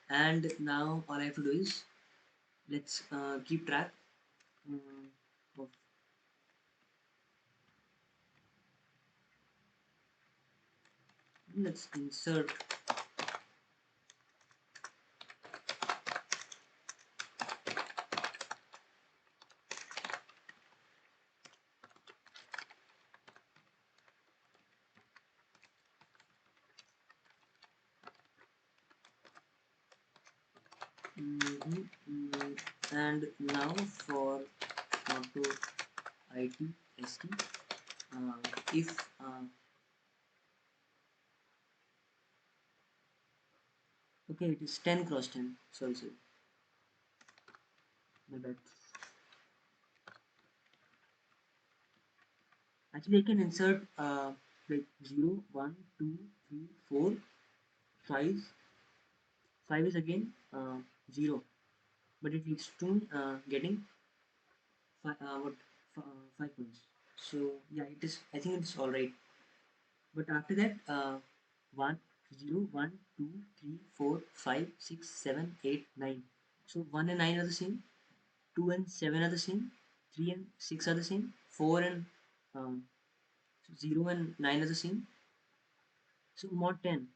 and now all I have to do is let's keep track of, let's insert and now for auto ITST, if okay, it is 10 cross 10, sorry, my bad. Actually I can insert like 0 1 2 3 4 5 5 is again 0, but it leads to getting what 5 points. So yeah, it is. I think it's all right. But after that, 1, 0, 1, 2, 3, 4, 5, 6, 7, 8, 9. So 1 and 9 are the same. 2 and 7 are the same. 3 and 6 are the same. 4 and 0 and 9 are the same. So mod 10.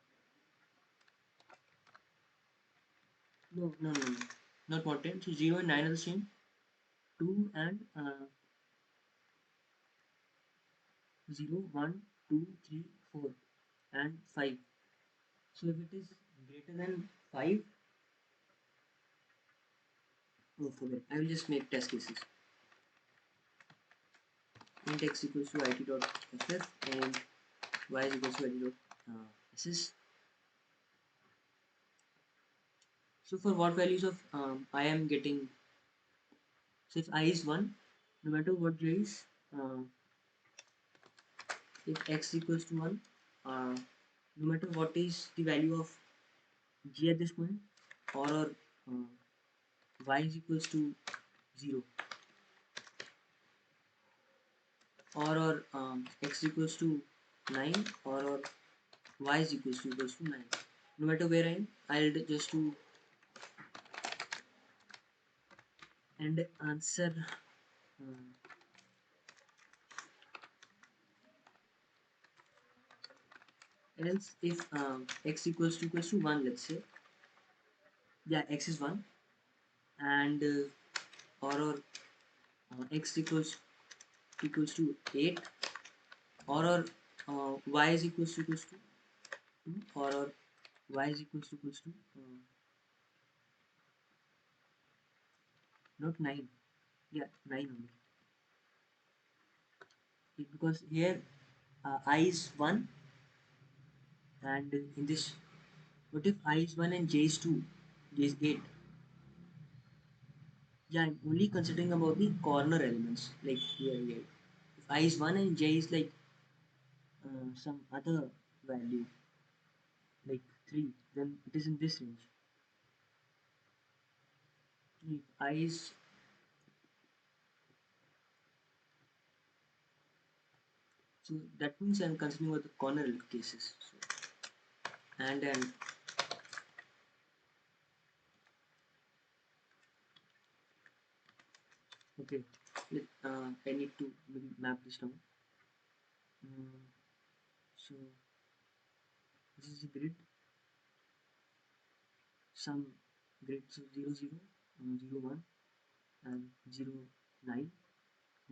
No, no, no, no. Not mod 10. So 0 and 9 are the same. 2 and 0, 1, 2, 3, 4 and 5. So if it is greater than 5, oh, forget. I will just make test cases. Int x equals to it dot ff and y is equals to it dot ss. So for what values of I am getting, so if I is 1, no matter what j is, uh, if x equals to 1, no matter what is the value of g at this point, or y is equals to 0, or x equals to 9, or y is equals to 9. No matter where I am, I'll just do and answer. Else, if x equals to 1, let's say, yeah, x is 1, and or x equals to 8, or y is equals to 2, or y is equals to not 9, yeah, 9 only. Because here I is 1, and in this, what if I is 1 and j is 2, j is 8? Yeah, I'm only considering about the corner elements, like here. If I is 1 and j is like some other value, like 3, then it is in this range. If I is, so that means I'm considering about the corner cases. So, and okay, I need to map this down. So this is the grid, some grid, so 0, 0, 0, 1, and 0, 9,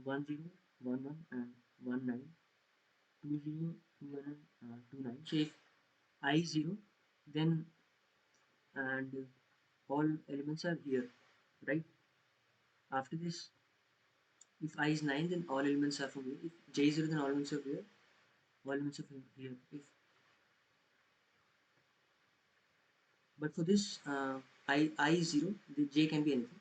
1, 0, 1, 1, and 1, 9, 2, 0, 2, 1, and 2, 9. So if I is 0, then and all elements are here, right? After this, if I is 9, then all elements are from here. If j is 0, then all elements are here. All elements are from here. If but for this I is 0, the j can be anything.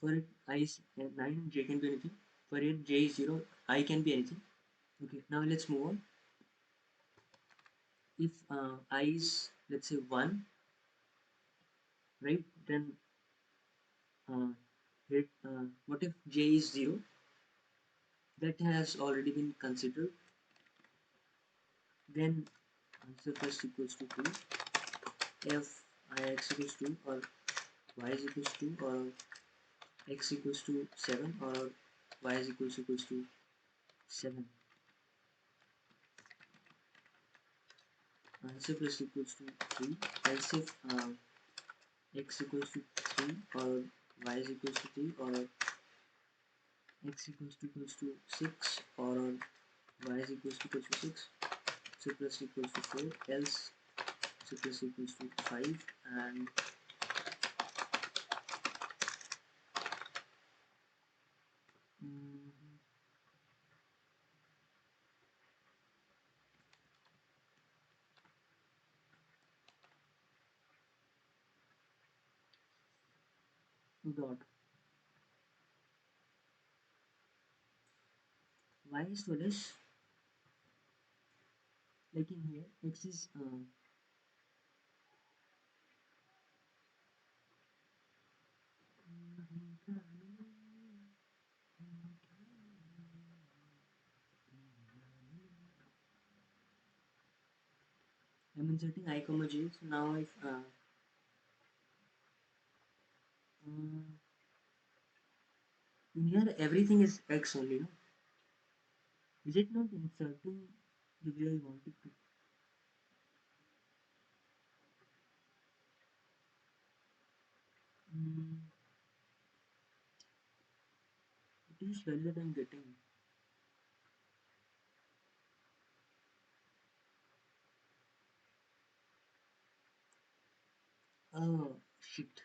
For it I is 9, j can be anything. For it j is 0, I can be anything. Okay, now let's move on. If I is, let's say, 1, right? Then what if j is 0? That has already been considered. Then answer plus equals to 2. If I x equals 2, or y is equals to, or x equals to 7, or y is equals to 7. Answer plus equals to 3. Else if x equals to 3, or y is equals to 3, or x equals to 6, or y is equals to 6, so plus equals to 4, else so plus equals to 5, and mm, dot y is well as, like in here, x is I'm inserting I comma j. So now if uh, in here everything is x only, no? Is it not inserting the way I want it to? Mm, it is well that I'm getting. Oh shit.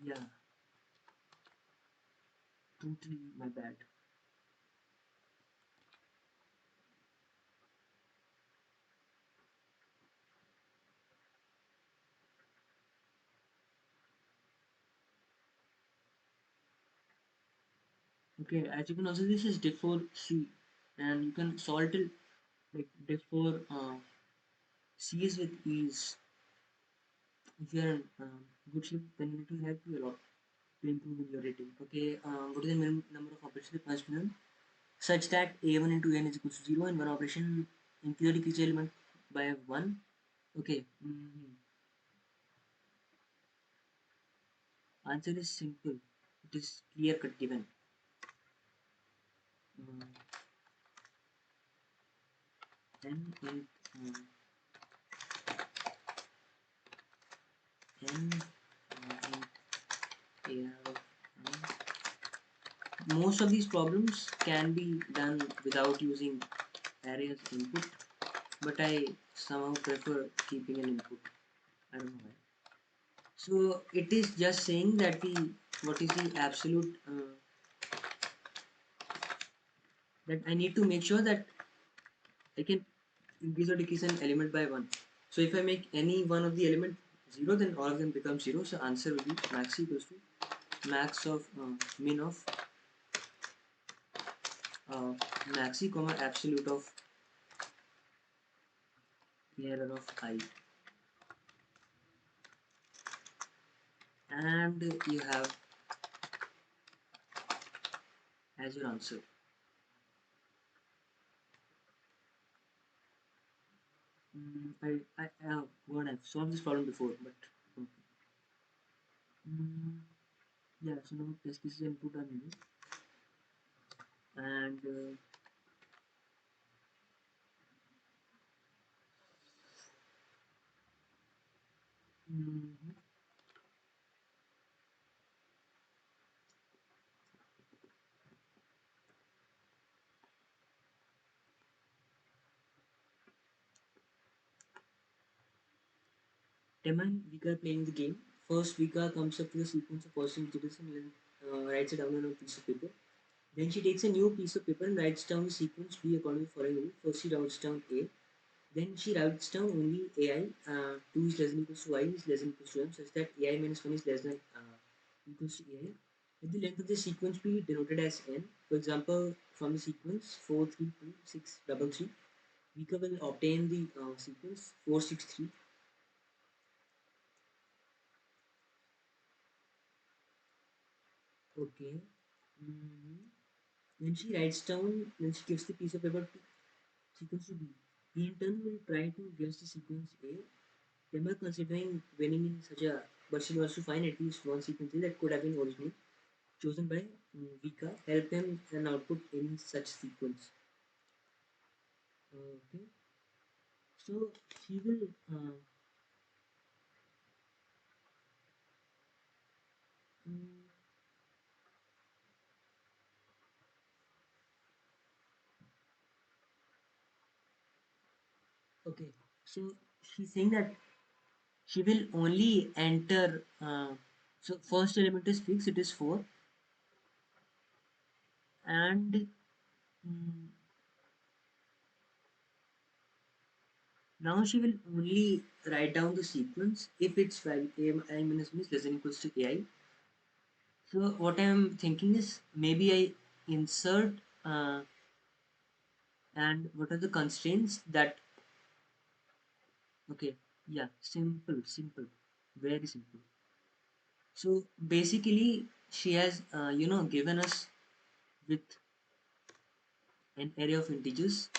Yeah, totally my bad. Okay, as you can also this is diff for C, and you can solve it like diff for C is with ease. If you are in good shape, then it will help you a lot to improve in your rating. Okay, what is the minimum number of operations that must be done such that a1 into n is equal to 0 and one operation include each element by 1? Okay, answer is simple. It is clear cut given. Uh, n in n in most of these problems can be done without using array as input, but I somehow prefer keeping an input. I don't know why. So it is just saying that the what is the absolute that I need to make sure that I can increase or decrease an element by 1. So if I make any one of the element 0, then all of them become 0. So answer will be max equals to max of min of uh, maxi comma absolute of error of I, and you have as your answer. God, I've solved this problem before, but mm, yeah. So now test pieces input are needed, and mm, Tema and Vika are playing the game. First, Vika comes up with a sequence of positive digits and then writes it down on a piece of paper. Then she takes a new piece of paper and writes down the sequence B according to the following rule. First, she writes down A. Then she writes down only AI. 2 is less than equals to Y is less than equals to M, such that AI minus 1 is less than equals to AI. Let the length of the sequence be denoted as N. For example, from the sequence 432 633, Vika will obtain the sequence 463. Okay. Mhm. When she writes down, when she gives the piece of paper to sequence to B, he in turn will try to guess the sequence A. Remember considering winning in such a, but she wants to find at least one sequence A that could have been originally chosen by Vika, help him an output in such sequence. Okay, so she will. Mm, okay, so she's saying that she will only enter. So first element is fixed; it is 4, and mm, now she will only write down the sequence if its value a minus b is less than equals to ai. So what I am thinking is maybe I insert and what are the constraints that okay, yeah, simple, very simple. So basically she has given us with an array of integers,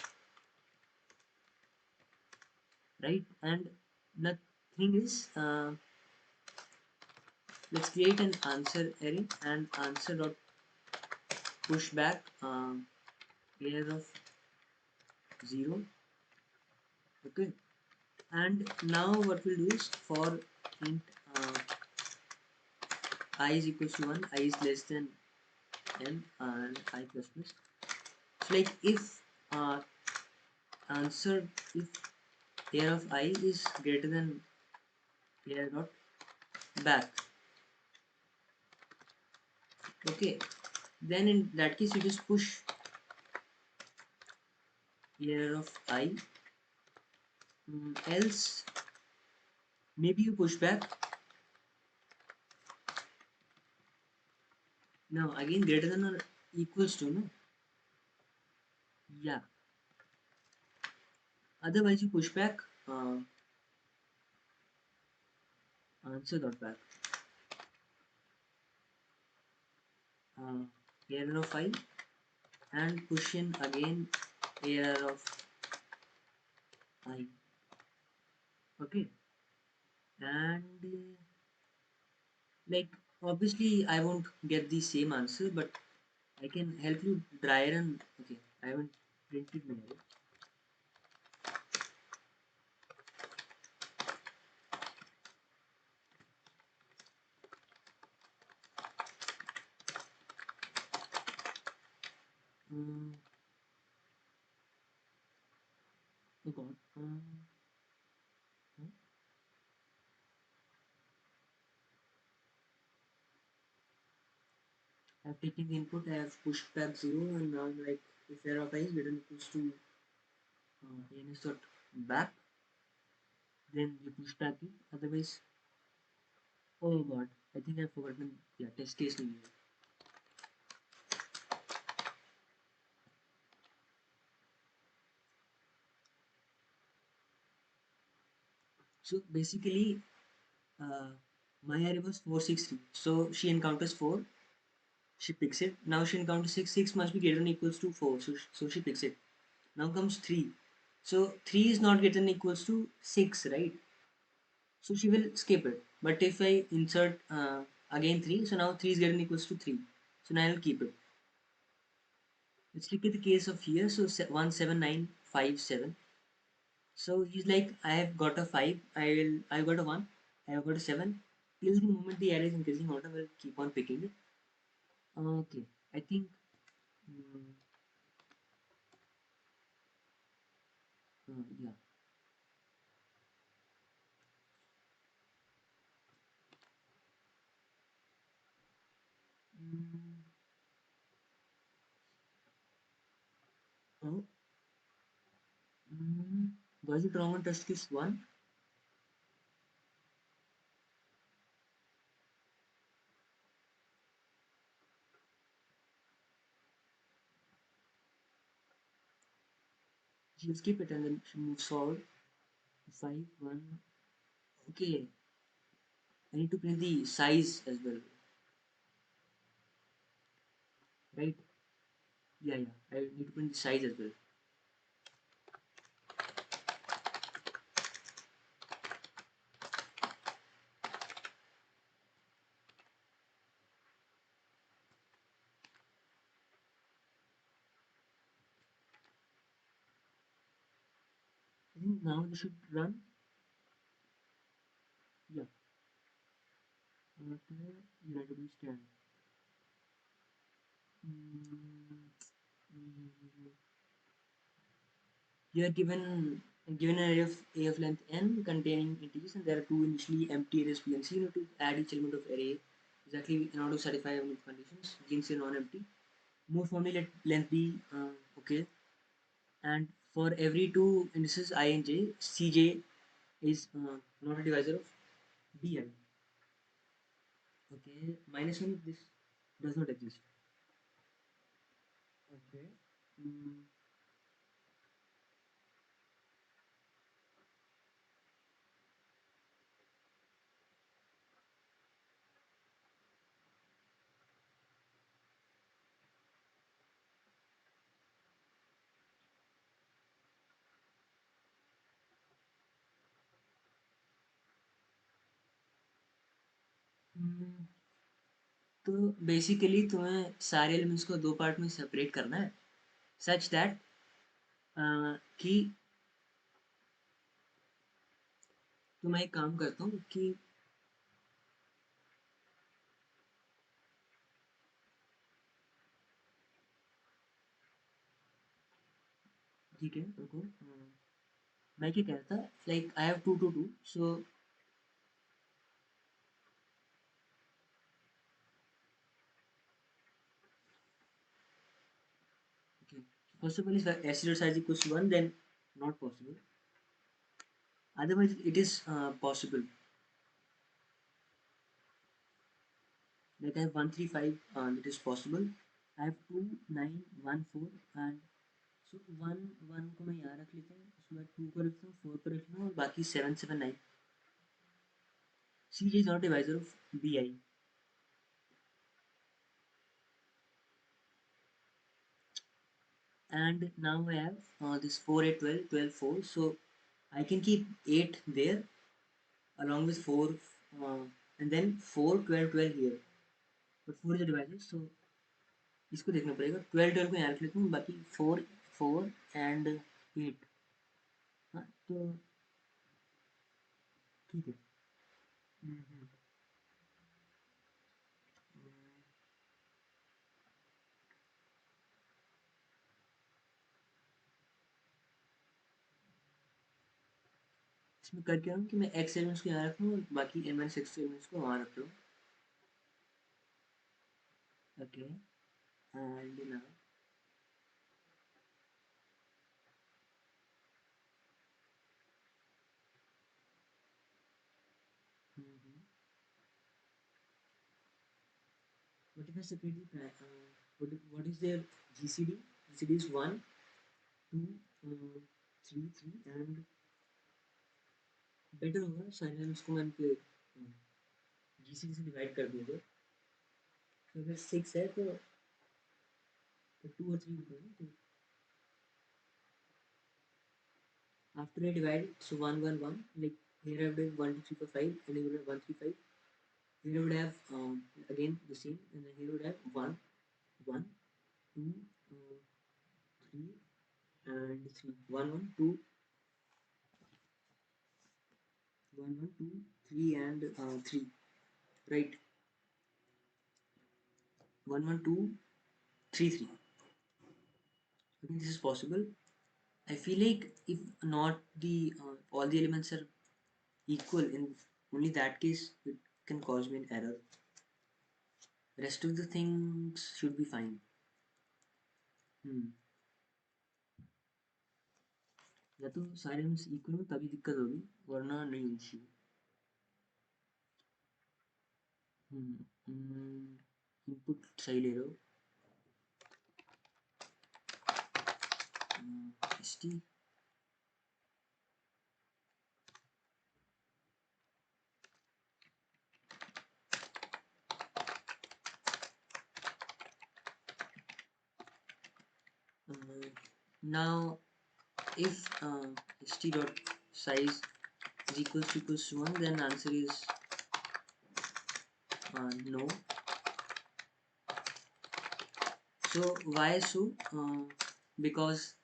right? And nothing is let's create an answer array and answer dot push back array of 0. Okay, and now what we'll do is for int uh, I is equals to 1, I is less than n, and I plus plus. So like if uh, answer if pair of I is greater than pair dot back, okay, then in that case you just push pair of I. Else maybe you push back. Now again greater than or equals to, no? Yeah, otherwise you push back uh, answer dot back uh, error of I, and push in again error of I. Okay, and like obviously I won't get the same answer, but I can help you dry run. Okay, I haven't printed my array. um, oh god, huh? I've taken the input, I have pushed back 0, and now I'm like if error of I is greater than equals to ns dot back, then you push back it. Otherwise, oh god, I think I've forgotten. Yeah, test case name. So basically, uh, my array was 463. So she encounters 4, she picks it. Now she encounters 6, 6 must be greater than equals to 4. So she picks it. Now comes 3. So 3 is not greater than equals to 6, right? So she will skip it. But if I insert again 3, so now 3 is greater than equals to 3. So now I will keep it. Let's look at the case of here. So 17957. So he's like, I have got a 5, I got a 1, I have got a 7. Till the moment the array is increasing order, will keep on picking it. Okay, I think mm, yeah. Mm, oh, mm, was it wrong on test case 1? She'll skip it and then she moves forward. 5, 1. Okay, I need to print the size as well, right? Yeah, yeah, I need to print the size as well. I think now this should run. Yeah, United We Stand. Mm, mm, you are given an array of a of length n containing integers, and there are two initially empty arrays b and c. You need to add each element of array exactly in order to satisfy one of the conditions. Begins are non-empty. Move formally let length be okay, and for every two indices I and j, cj is not a divisor of bi. Okay, minus one if this does not exist. Okay. Mm, तो basically तुम्हें सारे elements को दो part में separate करना है such that कि तो मैं एक काम करता हूँ कि ठीक है रुको मैं क्या कहता like I have to to to so okay possible is acid size equals to 1 then not possible otherwise it is possible like I have 135 it is possible I have 2 9 1 4 and so 1 1 को मैं यहाँ रख लेता हूँ उसके बाद 2 को रखता हूँ 4 को रखता हूँ और बाकी 7 7 9 CJ is not a divisor of BI and now I have this 4 8 12 12 4 so I can keep 8 there along with 4 and then 4 12 12 here but 4 is a divisor so इसको देखना पड़ेगा 12 12 को यहाँ रख लेता हूँ बाकी 4 4 and 8 हाँ तो ठीक है हम्म, इसमें कर क्या हूँ कि मैं x एलिमेंट्स को यहाँ रख लूँ बाकी n minus x एलिमेंट्स को वहाँ रख लूँ okay and now mm-hmm. What if I separate the what is their GCD? GCD is 1 2 3 3 and better होगा सारे उसको मैं उनके जीसीडी से डिवाइड कर दिया जाए तो अगर 6 है तो 2 और 3 होगा ना तो after I divide so 1 1 1 like here I would have 1 2 3 4 5 and here would have 1 3 5 here I would have again the same and then here would have 1 1 2 3 and 3 1 1 2 1 1 2 3 and 3 right 1 1 2 3 3 I think this is possible I feel like if not the all the elements are equal in only that case it can cause me an error rest of the things should be fine hmm. या तो सारे elements equal हो तभी दिक्कत होगी वरना नहीं होनी चाहिए इनपुट सही ले रहे हो st now if st dot size is equals to 1 then answer is no so why so because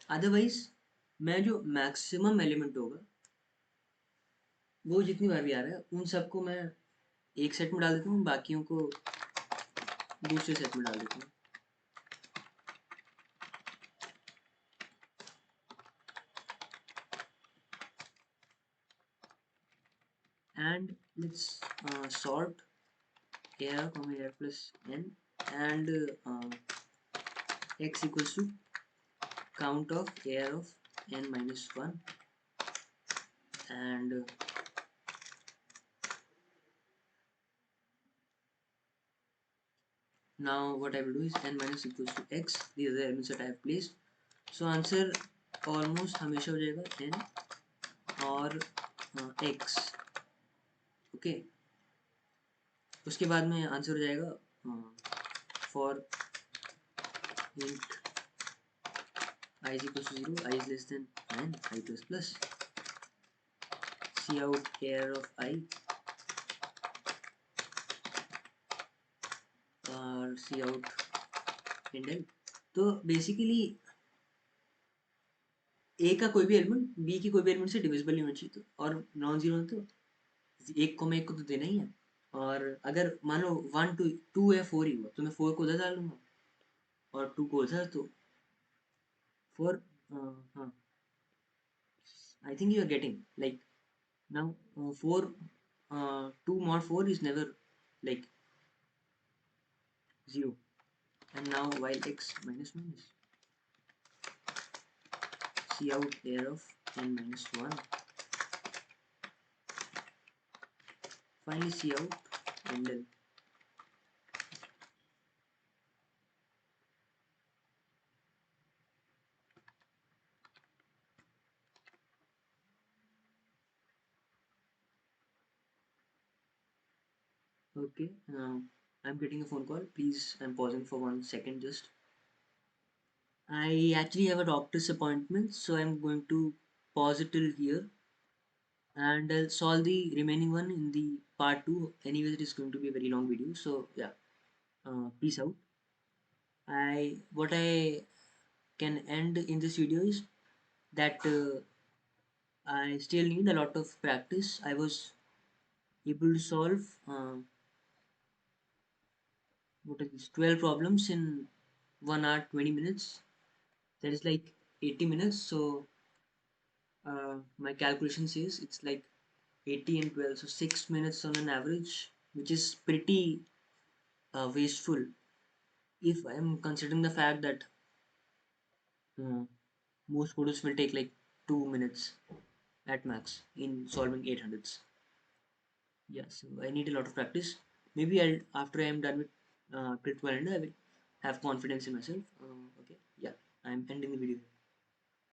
otherwise मैं जो मैक्सिमम एलिमेंट होगा वो जितनी बार भी आ रहा है उन सबको मैं एक सेट में डाल देता हूँ बाकियों को दूसरे सेट में डाल देता हूँ and let's sort air comma air plus n and x equals to count of air of n minus 1 and now what I will do is n minus equals to x these are the elements that I have placed so answer almost हमेशा हो जाएगा n और x okay उसके बाद में answer हो जाएगा for int I is equals to 0 I is less than n I plus plus cout air of I और cout इंडेल। तो बेसिकली ए का कोई भी एलिमेंट बी की कोई भी एलिमेंट से डिविजिबल नहीं होना चाहिए, तो और नॉन जीरो तो एक को मैं एक को तो देना ही है। और अगर मान लो 1 2 2 या 4 ही हुआ तो मैं 4 को उधर डाल दूंगा और 2 को उधर, तो 4। हाँ, I think you are getting like now 4 2 mod 4 is never like 0, and now while x minus 1 is cout air of n minus 1, finally cout and then okay. I'm getting a phone call, please. I'm pausing for 1 second just. I actually have a doctor's appointment, so I'm going to pause it till here, and I'll solve the remaining one in the part 2. Anyways, it is going to be a very long video, so yeah, peace out. What I can end in this video is that I still need a lot of practice. I was able to solve what is this, 12 problems in 1 hour 20 minutes. That is like 80 minutes. So my calculation says it's like 80 and 12, so 6 minutes on an average, which is pretty wasteful if I'm considering the fact that uh, most photos will take like 2 minutes at max in solving 800s. Yeah, so I need a lot of practice. Maybe I'll after I'm done with Crit 100, I will have confidence in myself. Okay, yeah, I'm ending the video.